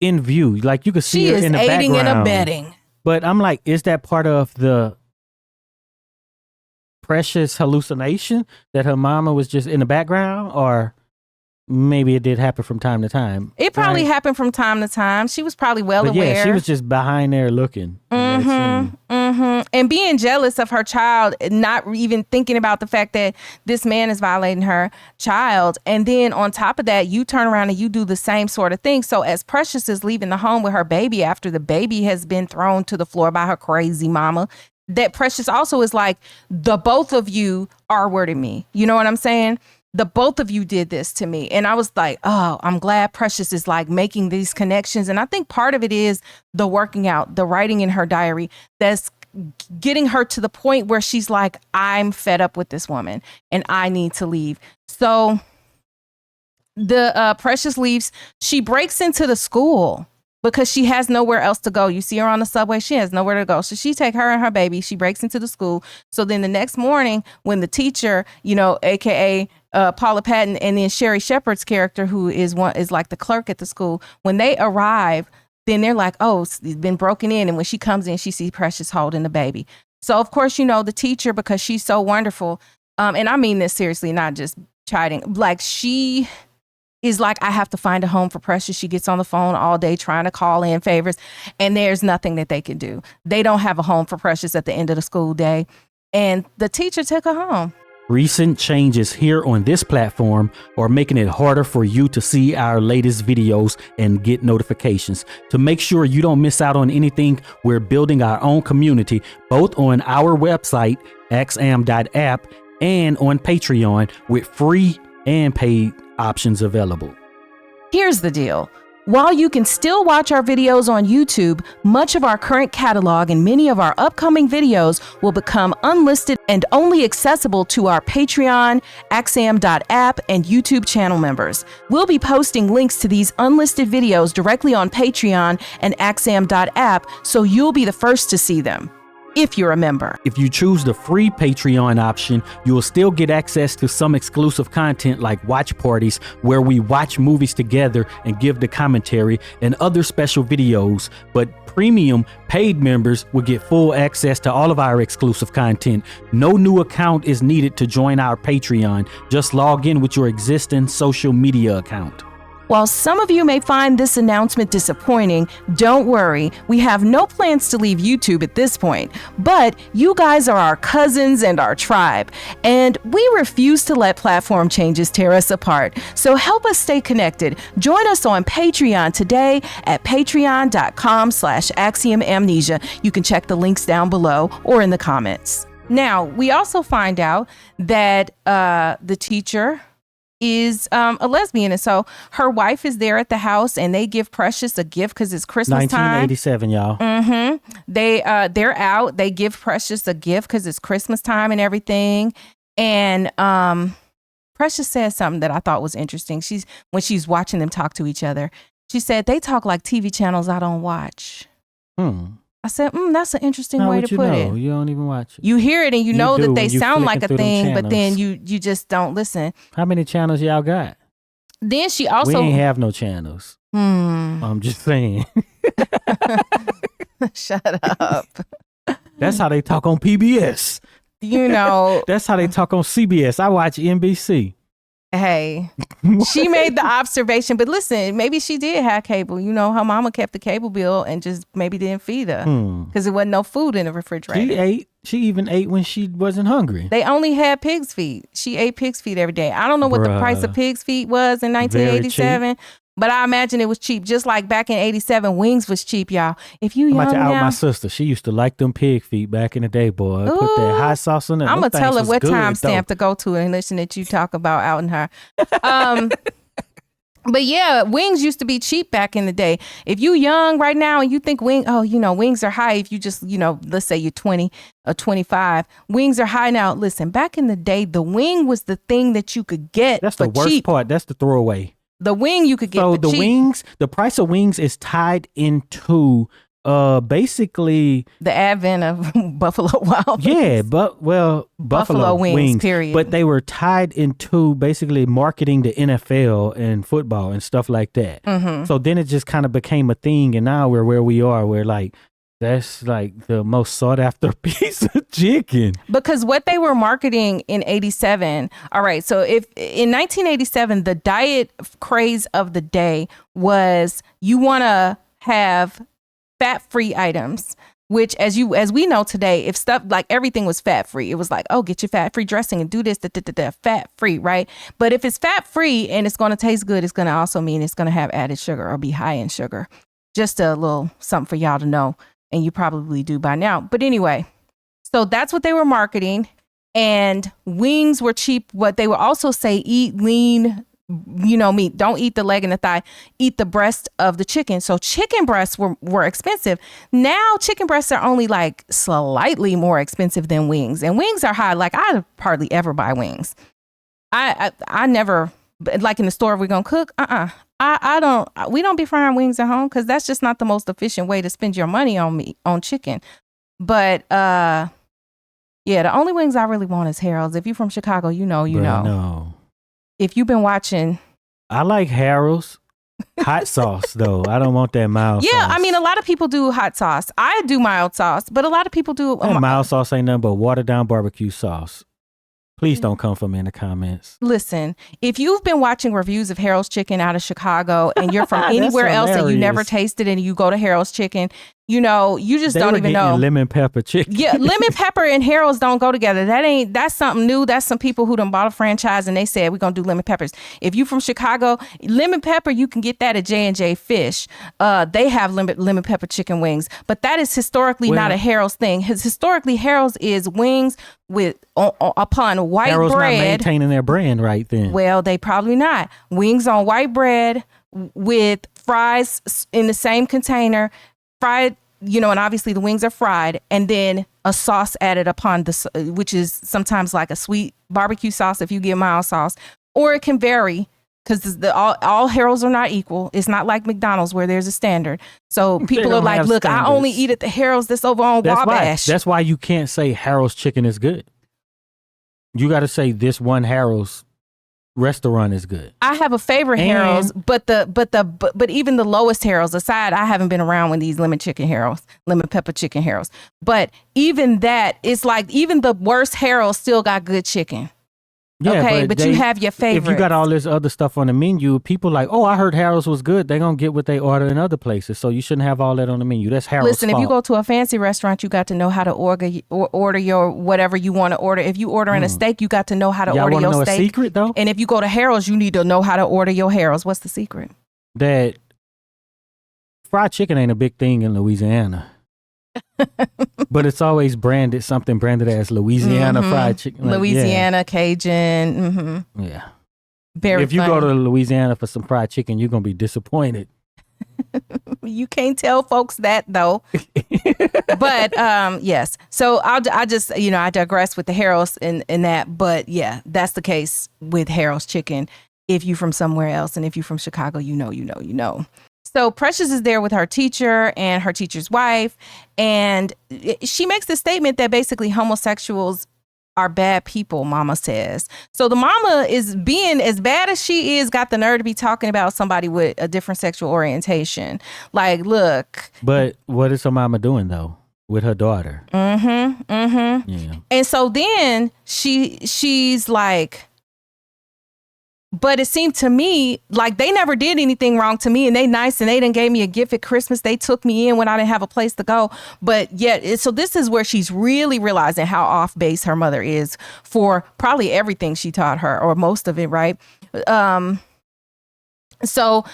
S1: in view. Like you could see her in the background. She is aiding and abetting. But I'm like, is that part of the Precious hallucination that her mama was just in the background? Or maybe it did happen from time to time.
S2: It probably happened from time to time. She was probably aware.
S1: Yeah, she was just behind there looking.
S2: And being jealous of her child, not even thinking about the fact that this man is violating her child. And then on top of that, you turn around and you do the same sort of thing. So as Precious is leaving the home with her baby after the baby has been thrown to the floor by her crazy mama, that Precious also is like, the both of you R-worded me. You know what I'm saying? The both of you did this to me. And I was like, oh, I'm glad Precious is like making these connections. And I think part of it is the working out, the writing in her diary that's getting her to the point where she's like, I'm fed up with this woman and I need to leave. So the Precious leaves. She breaks into the school because she has nowhere else to go. You see her on the subway. She has nowhere to go. So she take her and her baby. She breaks into the school. So then the next morning when the teacher, you know, AKA Paula Patton, and then Sherry Shepherd's character, who is like the clerk at the school, when they arrive, then they're like, oh, it's been broken in. And when she comes in, she sees Precious holding the baby. So of course, you know, the teacher, because she's so wonderful. And I mean this seriously, not just chiding, like she is like, I have to find a home for Precious. She gets on the phone all day trying to call in favors, and there's nothing that they can do. They don't have a home for Precious at the end of the school day. And the teacher took her home.
S1: Recent changes here on this platform are making it harder for you to see our latest videos and get notifications. To make sure you don't miss out on anything, we're building our own community, both on our website, axiom.app, and on Patreon with free and paid options available.
S2: Here's the deal. While you can still watch our videos on YouTube, much of our current catalog and many of our upcoming videos will become unlisted and only accessible to our Patreon, Axiom.app, and YouTube channel members. We'll be posting links to these unlisted videos directly on Patreon and Axiom.app, so you'll be the first to see them, if you're a member.
S1: If you choose the free Patreon option, you will still get access to some exclusive content like watch parties where we watch movies together and give the commentary, and other special videos. But premium paid members will get full access to all of our exclusive content. No new account is needed to join our Patreon. Just log in with your existing social media account.
S2: While some of you may find this announcement disappointing, don't worry. We have no plans to leave YouTube at this point, but you guys are our cousins and our tribe, and we refuse to let platform changes tear us apart. So help us stay connected. Join us on Patreon today at patreon.com/axiomamnesia. You can check the links down below or in the comments. Now, we also find out that the teacher is a lesbian, and so her wife is there at the house, and they give Precious a gift because it's Christmas time.
S1: 1987, y'all.
S2: They're out. They give Precious a gift because it's Christmas time and everything. And Precious says something that I thought was interesting. When she's watching them talk to each other, she said they talk like TV channels I don't watch. I said, that's an interesting way to put it.
S1: You don't even watch it.
S2: You hear it and you know that they sound like a thing, but then you just don't listen.
S1: How many channels y'all got?
S2: Then she also...
S1: We ain't have no channels. I'm just saying.
S2: Shut up.
S1: That's how they talk on PBS.
S2: You know.
S1: That's how they talk on CBS. I watch NBC.
S2: Hey, she made the observation, but listen, maybe she did have cable. You know, her mama kept the cable bill and just maybe didn't feed her because there wasn't no food in the refrigerator.
S1: She ate. She even ate when she wasn't hungry.
S2: They only had pig's feet. She ate pig's feet every day. I don't know what the price of pig's feet was in 1987. But I imagine it was cheap, just like back in 87, wings was cheap, y'all. If you young now,
S1: my sister, she used to like them pig feet back in the day, boy.
S2: Ooh,
S1: put that hot sauce on it.
S2: I'm going to tell her what time stamp to go to and listen that you talk about outing her. But yeah, wings used to be cheap back in the day. If you young right now and you think wings are high, if you just, let's say you're 20 or 25, wings are high now. Listen, back in the day, the wing was the thing that you could get.
S1: That's the worst part. That's the throwaway.
S2: The wing you could get
S1: so
S2: for
S1: the
S2: cheap.
S1: Wings, the price of wings is tied into basically
S2: the advent of Buffalo Wild Wings.
S1: Yeah, Buffalo wings,
S2: period.
S1: But they were tied into basically marketing the NFL and football and stuff like that. So then it just kind of became a thing, and now we're where we are. We're like, that's like the most sought after piece of chicken.
S2: Because what they were marketing in 87, all right, so if in 1987, the diet craze of the day was you want to have fat-free items, which as we know today, if stuff like everything was fat-free, it was like, oh, get your fat-free dressing and do this, fat-free, right? But if it's fat-free and it's going to taste good, it's going to also mean it's going to have added sugar or be high in sugar. Just a little something for y'all to know. And you probably do by now. But anyway, so that's what they were marketing. And wings were cheap. What they would also say, eat lean, meat. Don't eat the leg and the thigh. Eat the breast of the chicken. So chicken breasts were expensive. Now chicken breasts are only like slightly more expensive than wings. And wings are high. Like I hardly ever buy wings. I never, like in the store, if we're going to cook, we don't be frying wings at home because that's just not the most efficient way to spend your money on chicken. But yeah, the only wings I really want is Harold's. If you're from Chicago, you know.
S1: No.
S2: If you've been watching,
S1: I like Harold's hot sauce though. I don't want that mild sauce.
S2: Yeah, I mean a lot of people do hot sauce. I do mild sauce, but a lot of people do
S1: mild sauce ain't nothing but watered down barbecue sauce. Please don't come for me in the comments.
S2: Listen, if you've been watching reviews of Harold's Chicken out of Chicago and you're from anywhere else and you never tasted it and you go to Harold's Chicken, You know, you just
S1: They
S2: don't
S1: were
S2: even
S1: getting
S2: know.
S1: lemon pepper chicken.
S2: Yeah, lemon pepper and Harold's don't go together. That's something new. That's some people who done bought a franchise and they said we're gonna do lemon peppers. If you from Chicago, lemon pepper, you can get that at J&J Fish. They have lemon pepper chicken wings, but that is historically not a Harold's thing. Historically, Harold's is wings with upon white
S1: Harold's
S2: bread.
S1: not maintaining their brand right then.
S2: Well, they probably not. Wings on white bread with fries in the same container, fried, you know, and obviously the wings are fried, and then a sauce added upon which is sometimes like a sweet barbecue sauce if you get mild sauce, or it can vary because all Harold's are not equal. It's not like McDonald's where there's a standard. So people are like, look, standards. I only eat at the Harold's that's over on Wabash.
S1: That's why you can't say Harold's chicken is good. You got to say this one Harold's restaurant is good.
S2: I have a favorite Harold's, but even the lowest Harold's aside, I haven't been around when these lemon pepper chicken Harold's. But even that, it's like even the worst Harold's still got good chicken. Yeah, okay, but you have your favorite.
S1: If you got all this other stuff on the menu, people like, oh, I heard Harold's was good. They're going to get what they order in other places. So you shouldn't have all that on the menu. That's Harold's
S2: Listen,
S1: fault.
S2: If you go to a fancy restaurant, you got to know how to order your whatever you want to order. If you order in a steak, you got to know how to order your steak. Y'all want to know a
S1: secret, though?
S2: And if you go to Harold's, you need to know how to order your Harold's. What's the secret?
S1: That fried chicken ain't a big thing in Louisiana. But it's always branded as Louisiana fried chicken. Like,
S2: Louisiana, Cajun. Mm-hmm.
S1: Yeah.
S2: Very
S1: If you go to Louisiana for some fried chicken, you're going to be disappointed.
S2: You can't tell folks that though. But yes. So I just, I digress with the Harold's and that. But yeah, that's the case with Harold's chicken. If you from somewhere else and if you from Chicago, you know. So Precious is there with her teacher and her teacher's wife. And she makes the statement that basically homosexuals are bad people, mama says. So the mama is being as bad as she is, got the nerve to be talking about somebody with a different sexual orientation. Like, look.
S1: But what is her mama doing, though, with her daughter?
S2: Yeah. And so then she's like, but it seemed to me like they never did anything wrong to me, and they nice, and they done gave me a gift at Christmas. They took me in when I didn't have a place to go. But yet, so this is where she's really realizing how off base her mother is for probably everything she taught her, or most of it, right? So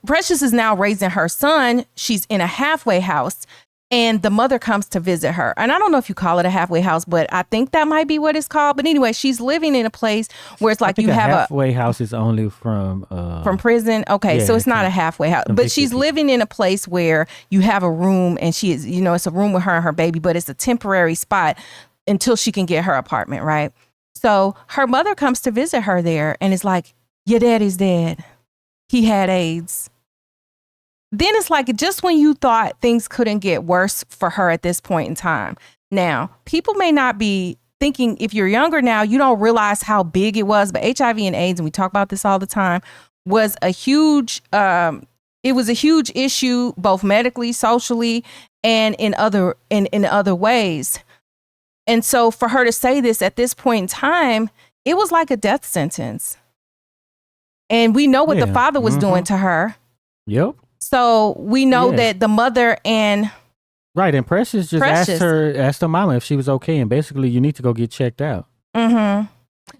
S2: Precious is now raising her son. She's in a halfway house. And the mother comes to visit her. And I don't know if you call it a halfway house, but I think that might be what it's called. But anyway, she's living in a place where it's like you have a
S1: halfway house is only from
S2: prison. Okay, so it's not a halfway house, but she's living in a place where you have a room, and she is, it's a room with her and her baby, but it's a temporary spot until she can get her apartment, right? So her mother comes to visit her there, and it's like, your daddy's dead. He had AIDS. Then it's like just when you thought things couldn't get worse for her at this point in time. Now, people may not be thinking, if you're younger now, you don't realize how big it was, but HIV and AIDS, and we talk about this all the time, was a huge, it was a huge issue, both medically, socially, and in other ways. And so for her to say this at this point in time, it was like a death sentence. And we know what the father was doing to her.
S1: Yep.
S2: So we know that the mother and
S1: and Precious just asked her mama if she was okay, and basically you need to go get checked out.
S2: And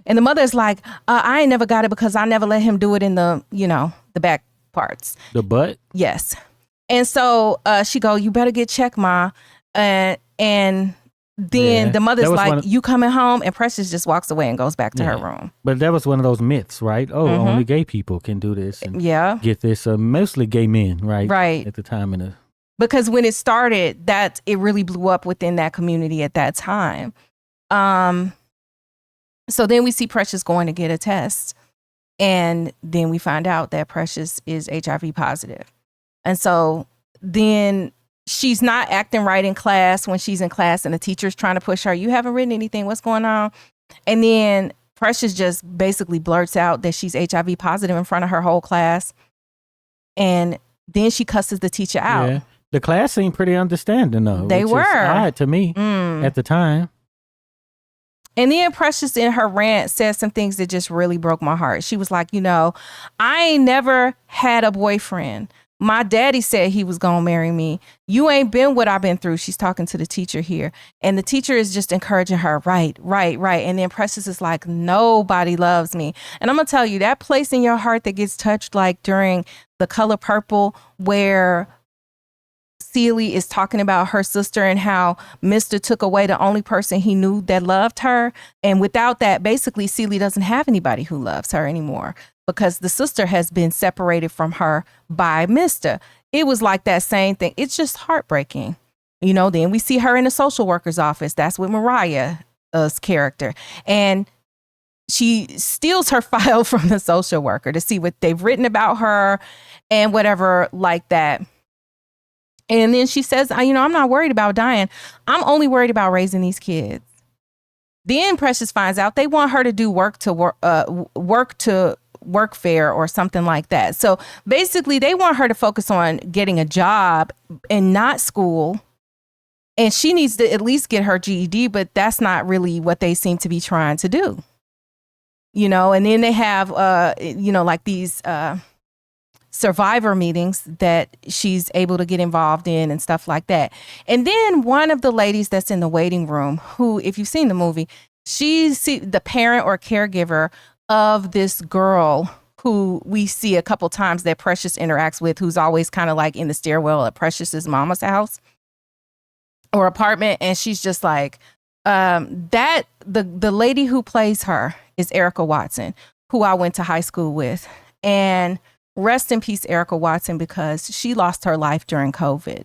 S2: the mother's like, I ain't never got it because I never let him do it in the the back parts,
S1: the butt.
S2: Yes. And so she go, you better get checked, ma. And then the mother's like, you coming home? And Precious just walks away and goes back to her room.
S1: But that was one of those myths, right? Oh, only gay people can do this. And get this. Mostly gay men, right?
S2: Right.
S1: At the time.
S2: Because when it started, it really blew up within that community at that time. So then we see Precious going to get a test. And then we find out that Precious is HIV positive. And so then she's not acting right in class when she's in class and the teacher's trying to push her. You haven't written anything. What's going on? And then Precious just basically blurts out that she's HIV positive in front of her whole class. And then she cusses the teacher out. Yeah.
S1: The class seemed pretty understanding, though.
S2: They were.
S1: Odd to me at the time.
S2: And then Precious in her rant said some things that just really broke my heart. She was like, I ain't never had a boyfriend. My daddy said he was going to marry me. You ain't been what I've been through. She's talking to the teacher here. And the teacher is just encouraging her, right. And then Precious is like, nobody loves me. And I'm going to tell you, that place in your heart that gets touched, like during The Color Purple, where Celie is talking about her sister and how Mr. took away the only person he knew that loved her. And without that, basically, Celie doesn't have anybody who loves her anymore, because the sister has been separated from her by Mr. It was like that same thing. It's just heartbreaking. Then we see her in the social worker's office. That's with Mariah's character. And she steals her file from the social worker to see what they've written about her and whatever like that. And then she says, I'm not worried about dying. I'm only worried about raising these kids. Then Precious finds out they want her to do work to work fair or something like that. So basically they want her to focus on getting a job and not school. And she needs to at least get her GED, but that's not really what they seem to be trying to do. And then they have, like these survivor meetings that she's able to get involved in and stuff like that. And then one of the ladies that's in the waiting room, who, if you've seen the movie, she's the parent or caregiver of this girl who we see a couple times that Precious interacts with, who's always kind of like in the stairwell at Precious's mama's house or apartment. And she's just like, the lady who plays her is Erica Watson, who I went to high school with. And rest in peace, Erica Watson, because she lost her life during COVID.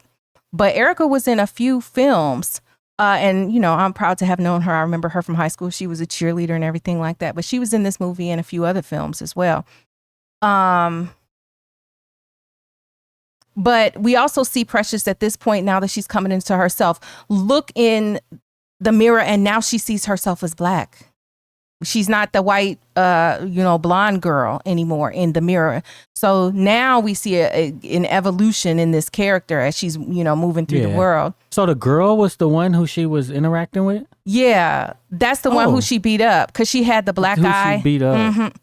S2: But Erica was in a few films. And, I'm proud to have known her. I remember her from high school. She was a cheerleader and everything like that. But she was in this movie and a few other films as well. But we also see Precious at this point, now that she's coming into herself, look in the mirror, and now she sees herself as Black. She's not the white, blonde girl anymore in the mirror. So now we see an evolution in this character as she's, moving through the world.
S1: So the girl was the one who she was interacting with?
S2: Yeah, that's the one who she beat up because she had the black eye.
S1: She beat up?
S2: Mm-hmm.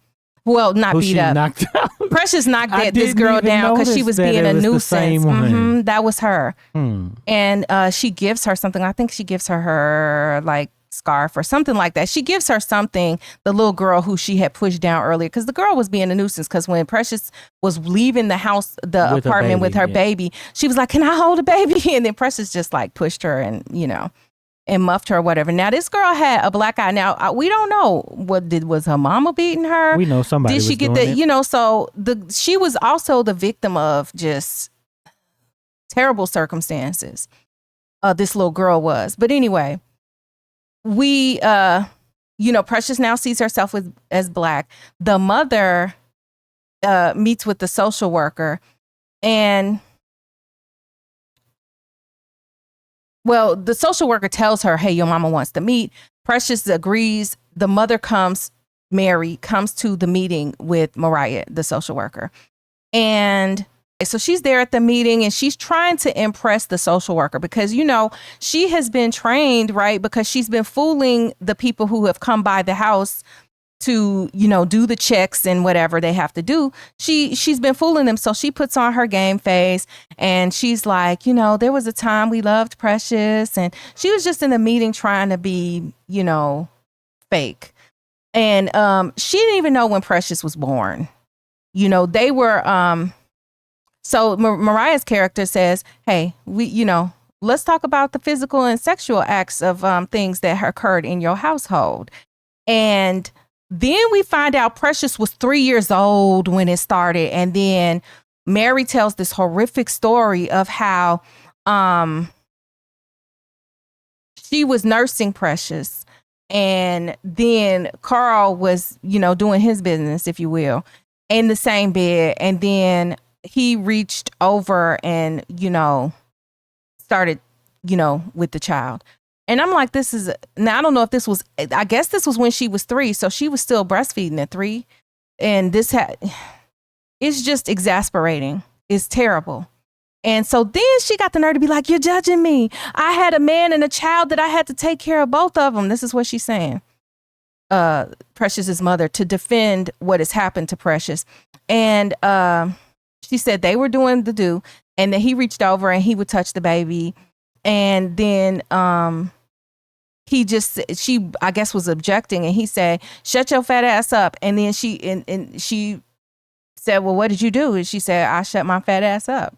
S2: Well, not
S1: who
S2: beat
S1: she
S2: up.
S1: Knocked out?
S2: Precious knocked this girl down because she was being a nuisance. Mm-hmm, that was her. And she gives her something. I think she gives her like scarf or something like that. She gives her something, the little girl who she had pushed down earlier, because the girl was being a nuisance. Because when Precious was leaving the house, the apartment with her baby, she was like, "Can I hold a baby?" And then Precious just like pushed her and and muffed her or whatever. Now this girl had a black eye. Now we don't know was her mama beating her.
S1: We know somebody.
S2: Did she get the so she was also the victim of just terrible circumstances. This little girl was, but anyway. We, Precious now sees herself as Black. The mother meets with the social worker, and the social worker tells her, "Hey, your mama wants to meet." Precious agrees. The mother Mary comes to the meeting with Mariah, the social worker, and so she's there at the meeting and she's trying to impress the social worker because, she has been trained, right? Because she's been fooling the people who have come by the house to, do the checks and whatever they have to do. She's been fooling them. So she puts on her game face and she's like, there was a time we loved Precious. And she was just in the meeting trying to be, fake. And she didn't even know when Precious was born. They were... So Mariah's character says, "Hey, let's talk about the physical and sexual acts of things that occurred in your household." And then we find out Precious was 3 years old when it started. And then Mary tells this horrific story of how she was nursing Precious. And then Carl was, doing his business, if you will, in the same bed. And then he reached over and, started, with the child. And I'm like, now I don't know if this was, I guess this was when she was 3. So she was still breastfeeding at 3. And it's just exasperating. It's terrible. And so then she got the nerve to be like, "You're judging me. I had a man and a child that I had to take care of both of them." This is what she's saying. Precious's mother, to defend what has happened to Precious. And, she said they were doing the do, and then he reached over and he would touch the baby, and then she I guess was objecting, and he said, "Shut your fat ass up." And then she said, "Well, what did you do?" And she said, "I shut my fat ass up."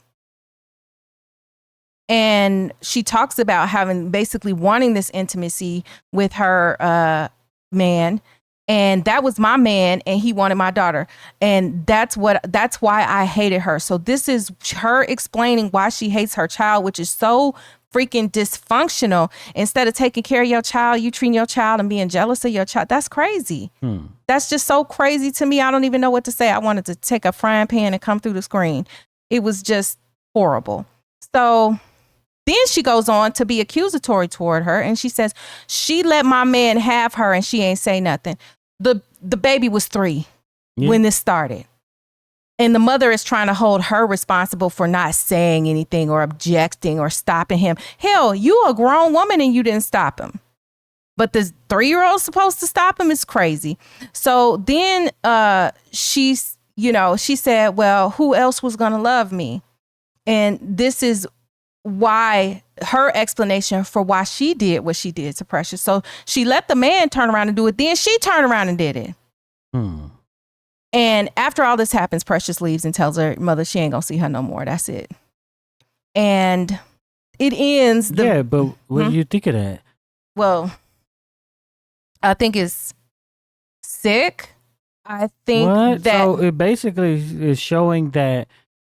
S2: And she talks about basically wanting this intimacy with her man, and that was my man, and he wanted my daughter, and that's why I hated her. So this is her explaining why she hates her child, which is so freaking dysfunctional. Instead of taking care of your child, you treating your child and being jealous of your child. That's crazy. That's just so crazy to me. I don't even know what to say. I wanted to take a frying pan and come through the screen. It was just horrible. So then she goes on to be accusatory toward her, and she says, she let my man have her and she ain't say nothing. The baby was 3 when this started. And the mother is trying to hold her responsible for not saying anything or objecting or stopping him. Hell, you a grown woman and you didn't stop him. But the 3-year-old's supposed to stop him is crazy. So then she said, well, who else was going to love me? And this is why her explanation for why she did what she did to Precious. So she let the man turn around and do it. Then she turned around and did it. And after all this happens, Precious leaves and tells her mother she ain't gonna see her no more. That's it. And it ends.
S1: But what do you think of that?
S2: Well, I think it's sick. I think that.
S1: So it basically is showing that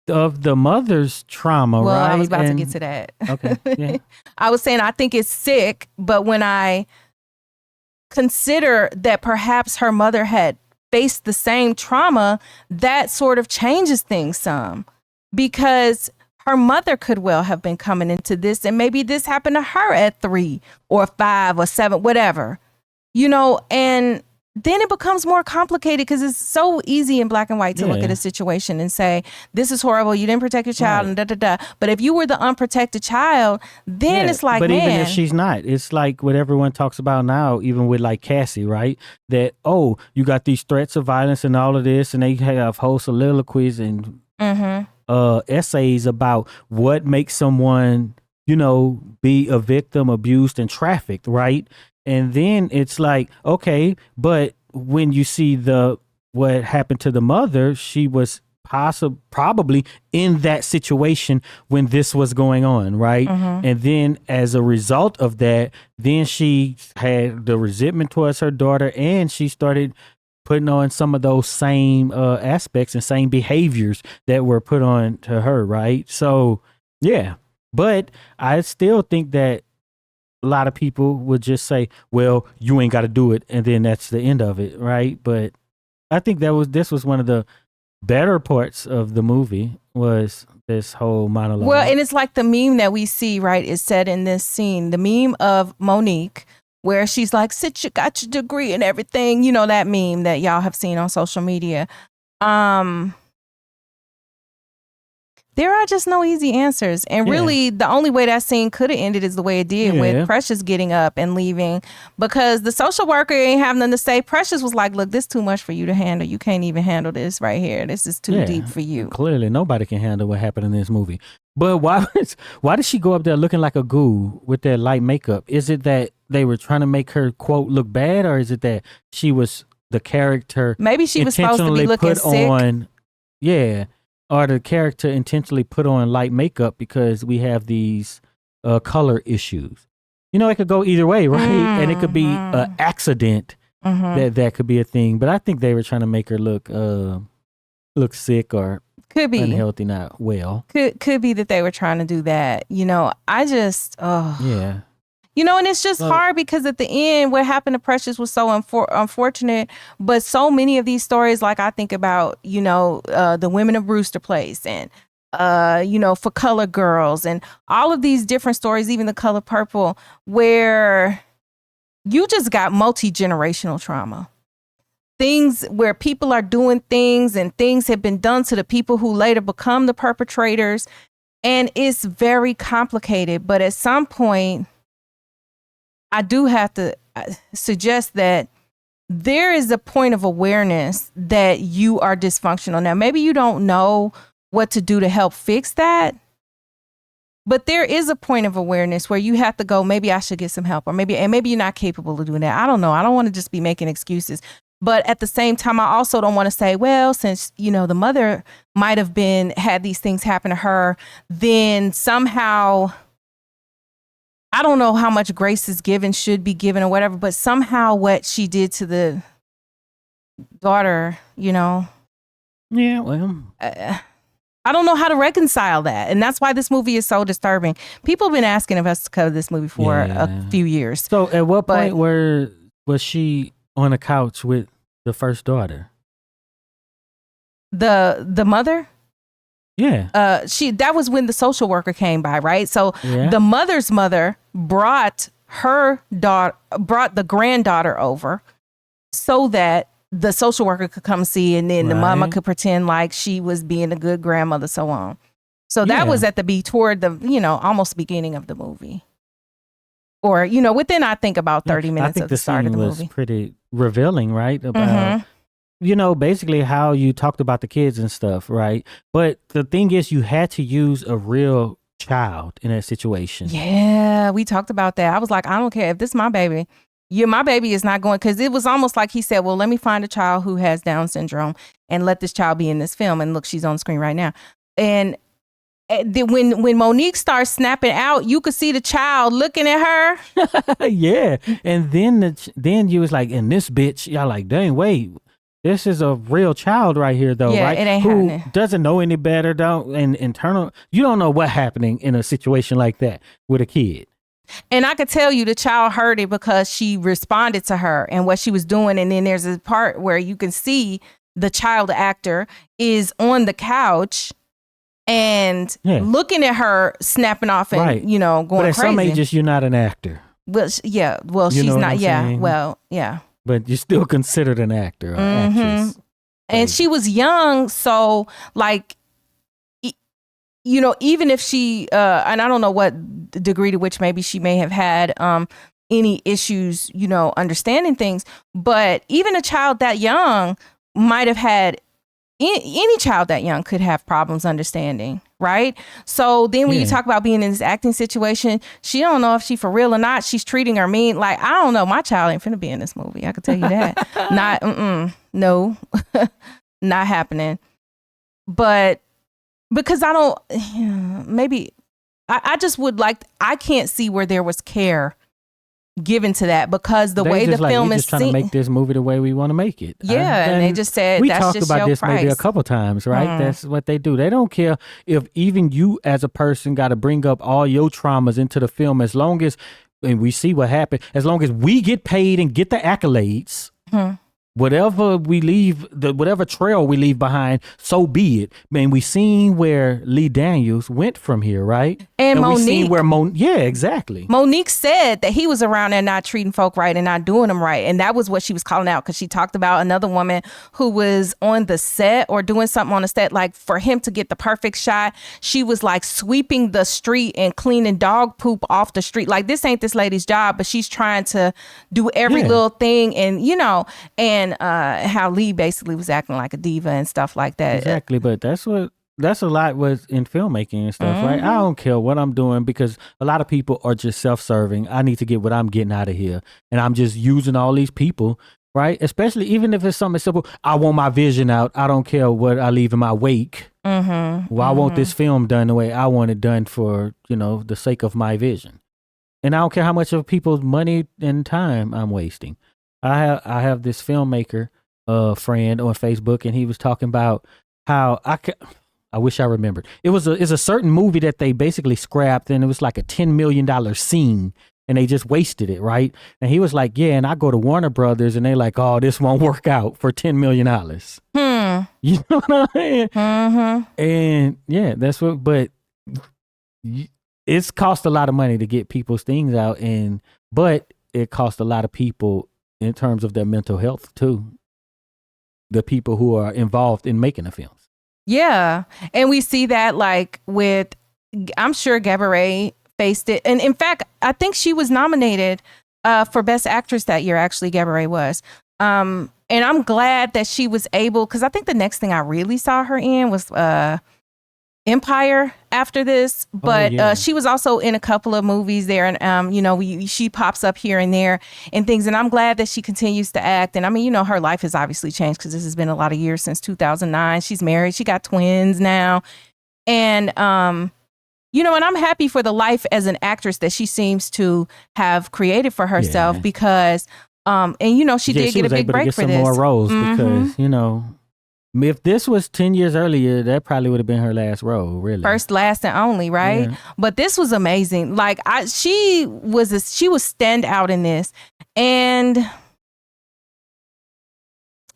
S1: of the mother's trauma,
S2: well,
S1: right?
S2: I was about to get to that.
S1: Okay. Yeah.
S2: I was saying I think it's sick, but when I consider that perhaps her mother had faced the same trauma, that sort of changes things some, because her mother could well have been coming into this, and maybe this happened to her at 3 or 5 or 7, whatever, and then it becomes more complicated because it's so easy in black and white to look at a situation and say, this is horrible. You didn't protect your child and da-da-da. But if you were the unprotected child, then it's like,
S1: but
S2: man.
S1: even if she's not, it's like what everyone talks about now, even with like Cassie, right? That, you got these threats of violence and all of this, and they have whole soliloquies and essays about what makes someone, be a victim, abused, and trafficked, right? And then it's like, okay, but when you see what happened to the mother, she was probably in that situation when this was going on, right? And then as a result of that, then she had the resentment towards her daughter, and she started putting on some of those same aspects and same behaviors that were put on to her, right? So, yeah. But I still think that a lot of people would just say, well, you ain't got to do it, and then that's the end of it, right? But I think this was one of the better parts of the movie, was this whole monologue.
S2: Well, and it's like the meme that we see, right, is said in this scene, the meme of Monique, where she's like, sit, you got your degree and everything, that meme that y'all have seen on social media. There are just no easy answers. And really, the only way that scene could have ended is the way it did, with Precious getting up and leaving, because the social worker ain't have nothing to say. Precious was like, look, this is too much for you to handle. You can't even handle this right here. This is too deep for you.
S1: Clearly, nobody can handle what happened in this movie. But why did she go up there looking like a ghoul with that light makeup? Is it that they were trying to make her, quote, look bad, or is it that she was the character?
S2: Maybe she was supposed to be looking sick.
S1: Or the character intentionally put on light makeup because we have these color issues. It could go either way, right? And it could be an accident that could be a thing. But I think they were trying to make her look sick or
S2: could be
S1: unhealthy, not well.
S2: Could be that they were trying to do that. I just and it's just hard, because at the end, what happened to Precious was so unfortunate. But so many of these stories, like I think about, the Women of Brewster Place and, For Color Girls and all of these different stories, even The Color Purple, where you just got multi-generational trauma. Things where people are doing things and things have been done to the people who later become the perpetrators. And it's very complicated. But at some point, I do have to suggest that there is a point of awareness that you are dysfunctional. Now, maybe you don't know what to do to help fix that. But there is a point of awareness where you have to go, maybe I should get some help, or maybe you're not capable of doing that. I don't know. I don't want to just be making excuses. But at the same time, I also don't want to say, well, since, the mother might have had these things happen to her, then somehow, I don't know how much grace is given, should be given or whatever, but somehow what she did to the daughter,
S1: Yeah, well.
S2: I don't know how to reconcile that. And that's why this movie is so disturbing. People have been asking of us to cover this movie for a few years.
S1: So at what point was she on a couch with the first daughter?
S2: The mother?
S1: Yeah.
S2: That was when the social worker came by, right? So the mother's mother brought the granddaughter over so that the social worker could come see, and then the mama could pretend like she was being a good grandmother, so on. So that was toward the, almost beginning of the movie. Or, within, I think, about 30 minutes of the start of the movie.
S1: Was pretty revealing, right? About, basically how you talked about the kids and stuff, right? But the thing is, you had to use a real child in that situation.
S2: Yeah, we talked about that. I was like, I don't care if this is my baby. My baby is not going, because it was almost like he said, well, let me find a child who has Down syndrome and let this child be in this film. And look, she's on the screen right now. And when Monique starts snapping out, you could see the child looking at her.
S1: Yeah. And then you was like, and this bitch, y'all like, dang, wait, this is a real child right here, though, right?
S2: It ain't
S1: Who
S2: happening.
S1: Doesn't know any better, you don't know what's happening in a situation like that with a kid.
S2: And I could tell you the child heard it because she responded to her and what she was doing. And then there's a part where you can see the child actor is on the couch and looking at her, snapping off and, going crazy.
S1: But at some ages, you're not an actor.
S2: Well, she's not. Yeah. Well, yeah.
S1: But you're still considered an actor or actress.
S2: And she was young. So like, even if she, and I don't know what degree to which maybe she may have had any issues, understanding things, but even a child that young might have had, any child that young could have problems understanding, right? So then when you talk about being in this acting situation, she don't know if she for real or not. She's treating her mean. Like, I don't know, my child ain't finna be in this movie. I can tell you that. No, not happening. But because I don't, maybe I just would like, I can't see where there was care given to that, because the way the film is
S1: trying to make this movie the way we want to make it.
S2: And they just said,
S1: we
S2: that's
S1: talked
S2: just
S1: about
S2: your
S1: this
S2: price.
S1: maybe a couple times, right? That's what they do. They don't care if even you as a person got to bring up all your traumas into the film, as long as, and we see what happened, as long as we get paid and get the accolades. Whatever we leave, whatever trail we leave behind, so be it. Man, we seen where Lee Daniels went from here, right?
S2: And Monique,
S1: we seen where exactly.
S2: Monique said that he was around there not treating folk right and not doing them right, and that was what she was calling out, because she talked about another woman who was on the set or doing something on the set, like for him to get the perfect shot, she was like sweeping the street and cleaning dog poop off the street. Like, this ain't this lady's job, but she's trying to do every little thing, and and how Lee basically was acting like a diva and stuff like that.
S1: Exactly, but that's a lot was in filmmaking and stuff, right? I don't care what I'm doing, because a lot of people are just self-serving. I need to get what I'm getting out of here, and I'm just using all these people, right? Especially even if it's something simple. I want my vision out. I don't care what I leave in my wake. I want this film done the way I want it done for, the sake of my vision. And I don't care how much of people's money and time I'm wasting. I have this filmmaker friend on Facebook, and he was talking about how I wish I remembered. It's a certain movie that they basically scrapped, and it was like a $10 million scene, and they just wasted it, right? And he was like, yeah, and I go to Warner Brothers, and they like, oh, this won't work out for $10 million. You know what I'm saying? And yeah, that's what, but it's cost a lot of money to get people's things out, but it cost a lot of people in terms of their mental health too. The people who are involved in making the films.
S2: Yeah. And we see that like with, I'm sure Gabourey faced it. And in fact, I think she was nominated for Best Actress that year. Actually, Gabourey was. And I'm glad that she was able, because I think the next thing I really saw her in was Empire after this, but
S1: yeah.
S2: she was also in a couple of movies there, and she pops up here and there and things, and I'm glad that she continues to act. And I mean, her life has obviously changed because this has been a lot of years since 2009. She's married, she got twins now, and and I'm happy for the life as an actress that she seems to have created for herself, because she did get a big break for this.
S1: More roles because if this was 10 years earlier, that probably would have been her last role, really. First,
S2: last, and only, right? Yeah. But this was amazing. Like, she was standout in this. And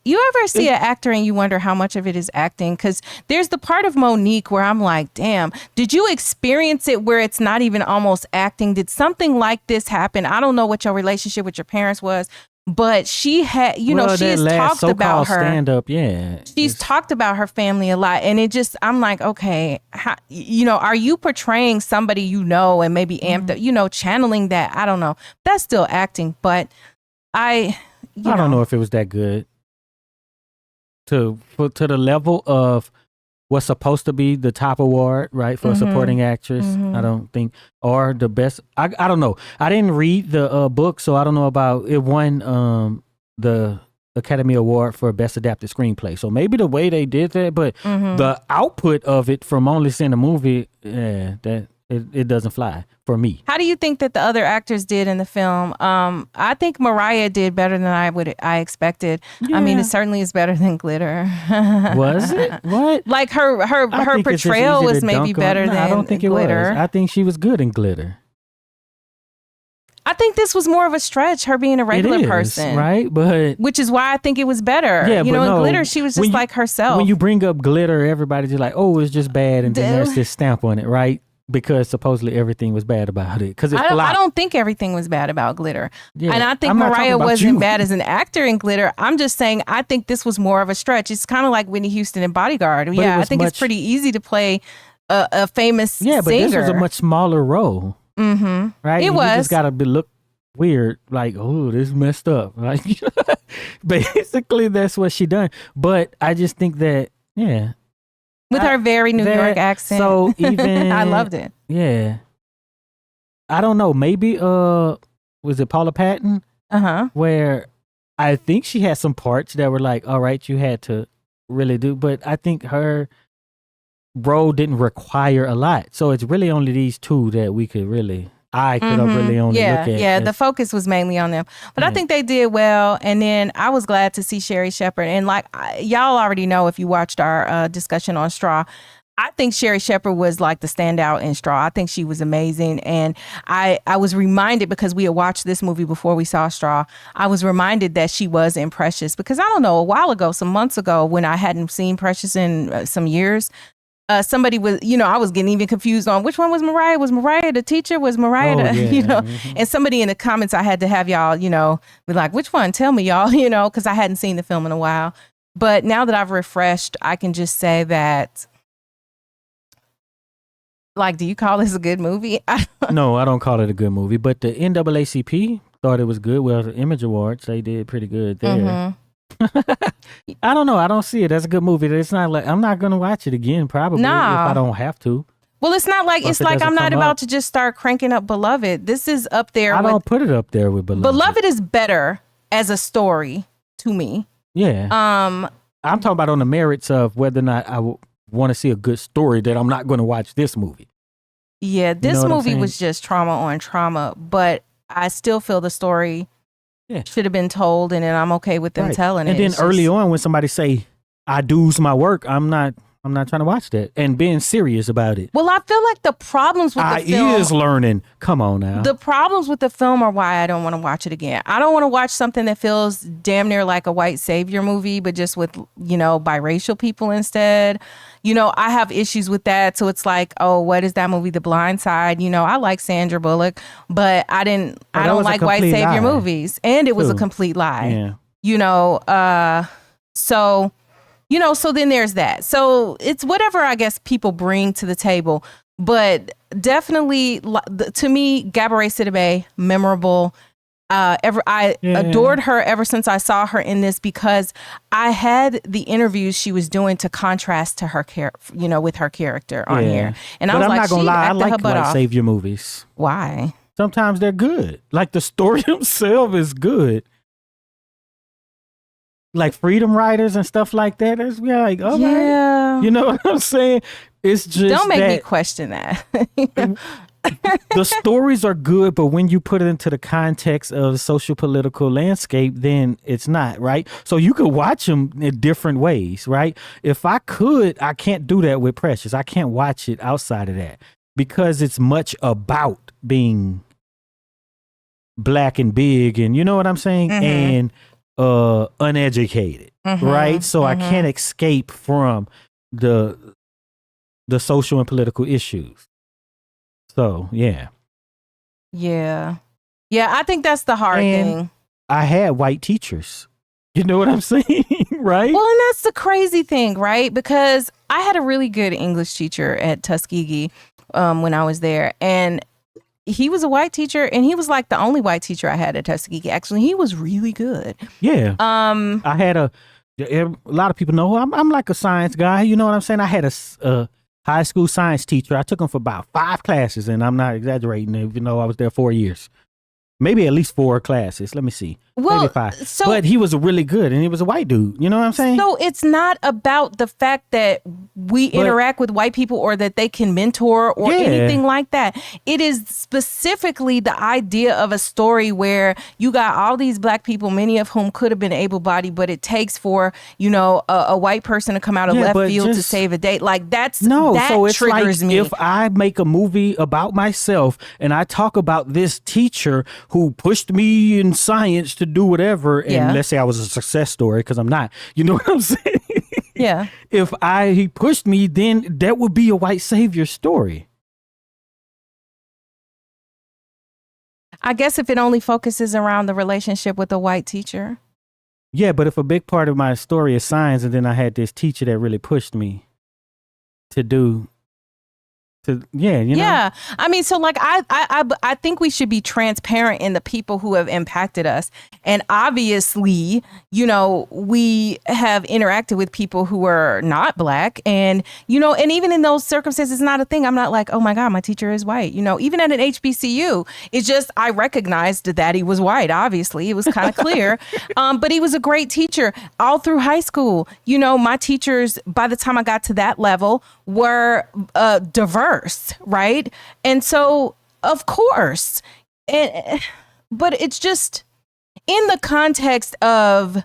S2: you ever see an actor and you wonder how much of it is acting? Because there's the part of Monique where I'm like, damn, did you experience it where it's not even almost acting? Did something like this happen? I don't know what your relationship with your parents was, but she had, she has talked about her
S1: stand-up, yeah.
S2: She's talked about her family a lot, and it just, I'm like, okay, are you portraying somebody and maybe amped up, channeling that? I don't know. That's still acting, but I
S1: don't know if it was that good to the level of what's supposed to be the top award, right, for a supporting actress. I don't think, or the best. I don't know. I didn't read the book, so I don't know about it. Won the Academy Award for Best Adapted Screenplay. So maybe the way they did that, but the output of it from only seeing the movie, it doesn't fly for me.
S2: How do you think that the other actors did in the film? I think Mariah did better than I expected. Yeah. I mean, it certainly is better than Glitter.
S1: Was it? What?
S2: Like her portrayal was maybe better than Glitter. I don't think it was.
S1: I think she was good in Glitter.
S2: I think this was more of a stretch, her being a regular person.
S1: Right? But
S2: which is why I think it was better. Yeah, in Glitter, she was just like herself.
S1: When you bring up Glitter, everybody's just like, oh, it's just bad, and then there's this stamp on it, right? Because supposedly everything was bad about it. Because
S2: I don't think everything was bad about Glitter. Yeah, and I think Mariah wasn't bad as an actor in Glitter. I'm just saying I think this was more of a stretch. It's kind of like Whitney Houston in Bodyguard. But I think it's pretty easy to play a famous singer.
S1: Yeah, but this was a much smaller role. Right?
S2: It was.
S1: You just got to look weird. Like, oh, this messed up. Like, basically, that's what she done. But I just think that,
S2: with her very New York accent.
S1: So even
S2: I loved it.
S1: Yeah. I don't know. Maybe was it Paula Patton? Where I think she had some parts that were like, all right, you had to really do, but I think her role didn't require a lot. So it's really only these two that we could really really only look at.
S2: Yeah, the focus was mainly on them. But I think they did well. And then I was glad to see Sherry Shepherd. And like y'all already know if you watched our discussion on Straw, I think Sherry Shepherd was like the standout in Straw. I think she was amazing. And I was reminded, because we had watched this movie before we saw Straw, I was reminded that she was in Precious. Because I don't know, a while ago, some months ago, when I hadn't seen Precious in some years, somebody was, I was getting even confused on which one was Mariah. Was Mariah the teacher? Was Mariah and somebody in the comments, I had to have y'all, be like, which one? Tell me, y'all, because I hadn't seen the film in a while. But now that I've refreshed, I can just say that, like, do you call this a good movie?
S1: No, I don't call it a good movie, but the NAACP thought it was good. Well, the Image Awards, they did pretty good there. I don't know. I don't see it as a good movie. It's not like I'm not going to watch it again, probably, if I don't have to.
S2: Well, it's not like I'm not about to just start cranking up Beloved. This is up there.
S1: I don't put it up there with Beloved.
S2: Beloved is better as a story to me.
S1: Yeah. I'm talking about on the merits of whether or not I want to see a good story, that I'm not going to watch this movie.
S2: Yeah, this movie was just trauma on trauma, but I still feel the story should have been told, and then I'm okay with them telling it.
S1: And then early on, when somebody say, I do's my work, I'm not trying to watch that and being serious about it.
S2: Well, I feel like the problems with the film...
S1: I is learning. Come on now.
S2: The problems with the film are why I don't want to watch it again. I don't want to watch something that feels damn near like a white savior movie, but just with, biracial people instead. I have issues with that. So it's like, oh, what is that movie? The Blind Side. I like Sandra Bullock, but I don't like white savior movies. And it was a complete lie. Yeah. So then there's that. So it's whatever, I guess, people bring to the table. But definitely, to me, Gabourey Sidibe, memorable. I adored her ever since I saw her in this, because I had the interviews she was doing to contrast to her with her character on here, and I was
S1: I'm
S2: like,
S1: not gonna lie, I like
S2: off.
S1: savior movies.
S2: Why?
S1: Sometimes they're good. Like the story itself is good. Like Freedom Riders and stuff like that. It's like, all right. You know what I'm saying? It's just
S2: don't make me question that.
S1: The stories are good, but when you put it into the context of the social political landscape, then it's not, right? So you could watch them in different ways, right? If I could, I can't do that with Precious. I can't watch it outside of that because it's much about being black and big, and you know what I'm saying? And uneducated, right? So I can't escape from the social and political issues. So yeah, I think that's the hard thing. I had white teachers. You know what I'm saying, right?
S2: Well, and that's the crazy thing, right? Because I had a really good English teacher at Tuskegee when I was there, and he was a white teacher, and he was like the only white teacher I had at Tuskegee. Actually, he was really good.
S1: Yeah. I had a lot of people know I'm like a science guy. You know what I'm saying? I had a high school science teacher. I took him for about 5 classes, and I'm not exaggerating. Even though I was there 4 years, maybe at least 4 classes. Let me see.
S2: Well,
S1: maybe 5. But he was really good, and he was a white dude. You know what I'm saying?
S2: So it's not about the fact that we interact with white people or that they can mentor or anything like that. It is specifically the idea of a story where you got all these black people, many of whom could have been able-bodied, but it takes for, a white person to come out of left field to save a day. Like that
S1: so it's
S2: triggers
S1: like
S2: me.
S1: If I make a movie about myself and I talk about this teacher who pushed me in science to do whatever, and let's say I was a success story, because I'm not, you know what I'm saying?
S2: Yeah.
S1: If he pushed me, then that would be a white savior story.
S2: I guess if it only focuses around the relationship with a white teacher.
S1: Yeah, but if a big part of my story is science, and then I had this teacher that really pushed me to do.
S2: Yeah. I mean, so like I think we should be transparent in the people who have impacted us. And obviously, we have interacted with people who are not black, and and even in those circumstances, it's not a thing. I'm not like, oh my God, my teacher is white. Even at an HBCU, it's just I recognized that he was white. Obviously, it was kind of clear. But he was a great teacher all through high school. My teachers, by the time I got to that level, were diverse, right? And so, of course, but it's just in the context of,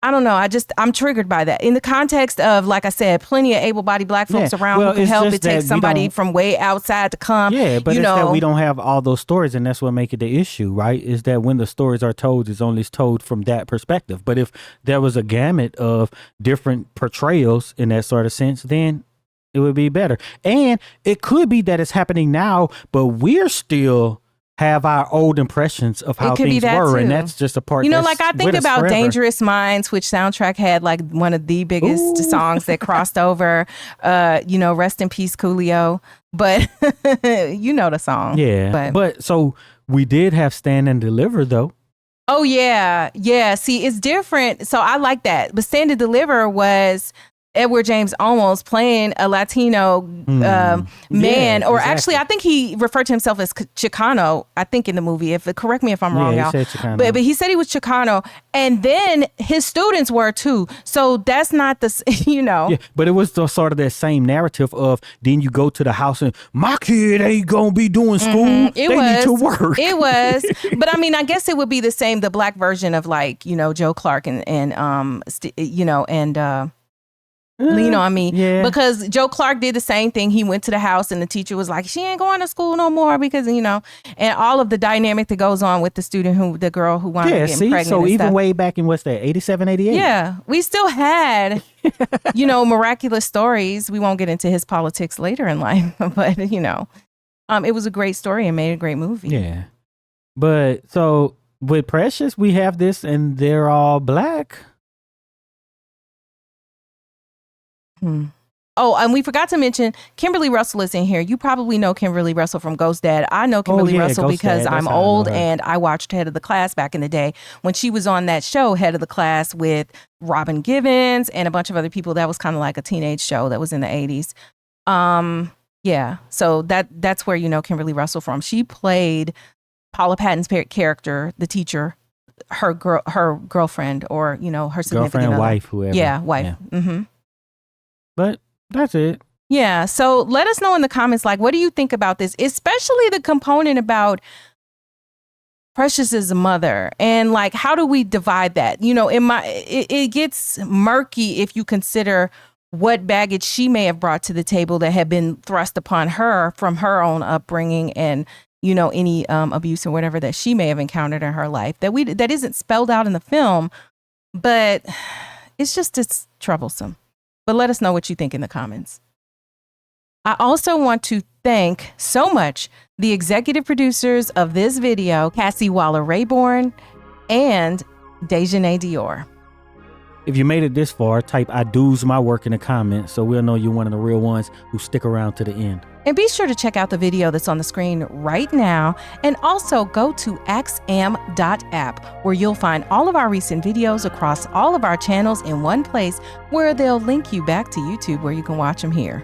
S2: I don't know, I'm triggered by that. In the context of, like I said, plenty of able-bodied black folks around who can help. It takes somebody from way outside to come.
S1: Yeah, but it's that we don't have all those stories, and that's what makes it the issue, right? Is that when the stories are told, it's only told from that perspective. But if there was a gamut of different portrayals in that sort of sense, then it would be better. And it could be that it's happening now, but we're still have our old impressions of how things were. Too. And that's just a part.
S2: Like I think about forever. Dangerous Minds, which soundtrack had like one of the biggest songs that crossed over, rest in peace, Coolio. But the song.
S1: Yeah. But so we did have Stand and Deliver though.
S2: Oh yeah. Yeah. See, it's different. So I like that. But Stand and Deliver was Edward James Olmos playing a Latino man, or actually, I think he referred to himself as Chicano. I think in the movie, correct me if I'm wrong, y'all.
S1: Said Chicano.
S2: But he said he was Chicano, and then his students were too. So that's not the
S1: Yeah, but it was the sort of that same narrative of then you go to the house and my kid ain't gonna be doing school. They need to work.
S2: It was, but I mean, I guess it would be the same, the black version of like Joe Clark and Lean on Me, because Joe Clark did the same thing. He went to the house and the teacher was like, she ain't going to school no more because, and all of the dynamic that goes on with the girl who wound up getting pregnant.
S1: So even way back in, what's that, 87, 88?
S2: Yeah, we still had, miraculous stories. We won't get into his politics later in life, but, it was a great story and made a great movie.
S1: Yeah. But so with Precious, we have this and they're all black.
S2: Oh, and we forgot to mention Kimberly Russell is in here. You probably know Kimberly Russell from Ghost Dad. I know Kimberly Russell
S1: Ghost
S2: because
S1: Dad.
S2: I'm
S1: That's how I know
S2: old
S1: her.
S2: and I watched Head of the Class back in the day when she was on that show, Head of the Class, with Robin Givens and a bunch of other people. That was kind of like a teenage show that was in the 80s. Yeah, so that's where you know Kimberly Russell from. She played Paula Patton's character, the teacher, her girlfriend, or you know her significant
S1: Girlfriend,
S2: other.
S1: wife, whoever.
S2: Yeah, wife.
S1: Yeah.
S2: Mm-hmm.
S1: But that's it.
S2: Yeah. So let us know in the comments, like, what do you think about this? Especially the component about Precious's mother, and like, how do we divide that? You know, it gets murky if you consider what baggage she may have brought to the table that had been thrust upon her from her own upbringing, and you know, any abuse or whatever that she may have encountered in her life that isn't spelled out in the film, but it's troublesome. But let us know what you think in the comments. I also want to thank so much the executive producers of this video, Cassie Waller-Rayborn and Dejanay Dior.
S1: If you made it this far, type "I do's my work" in the comments so we'll know you're one of the real ones who stick around to the end.
S2: And be sure to check out the video that's on the screen right now. And also go to axiom.app, where you'll find all of our recent videos across all of our channels in one place, where they'll link you back to YouTube where you can watch them here.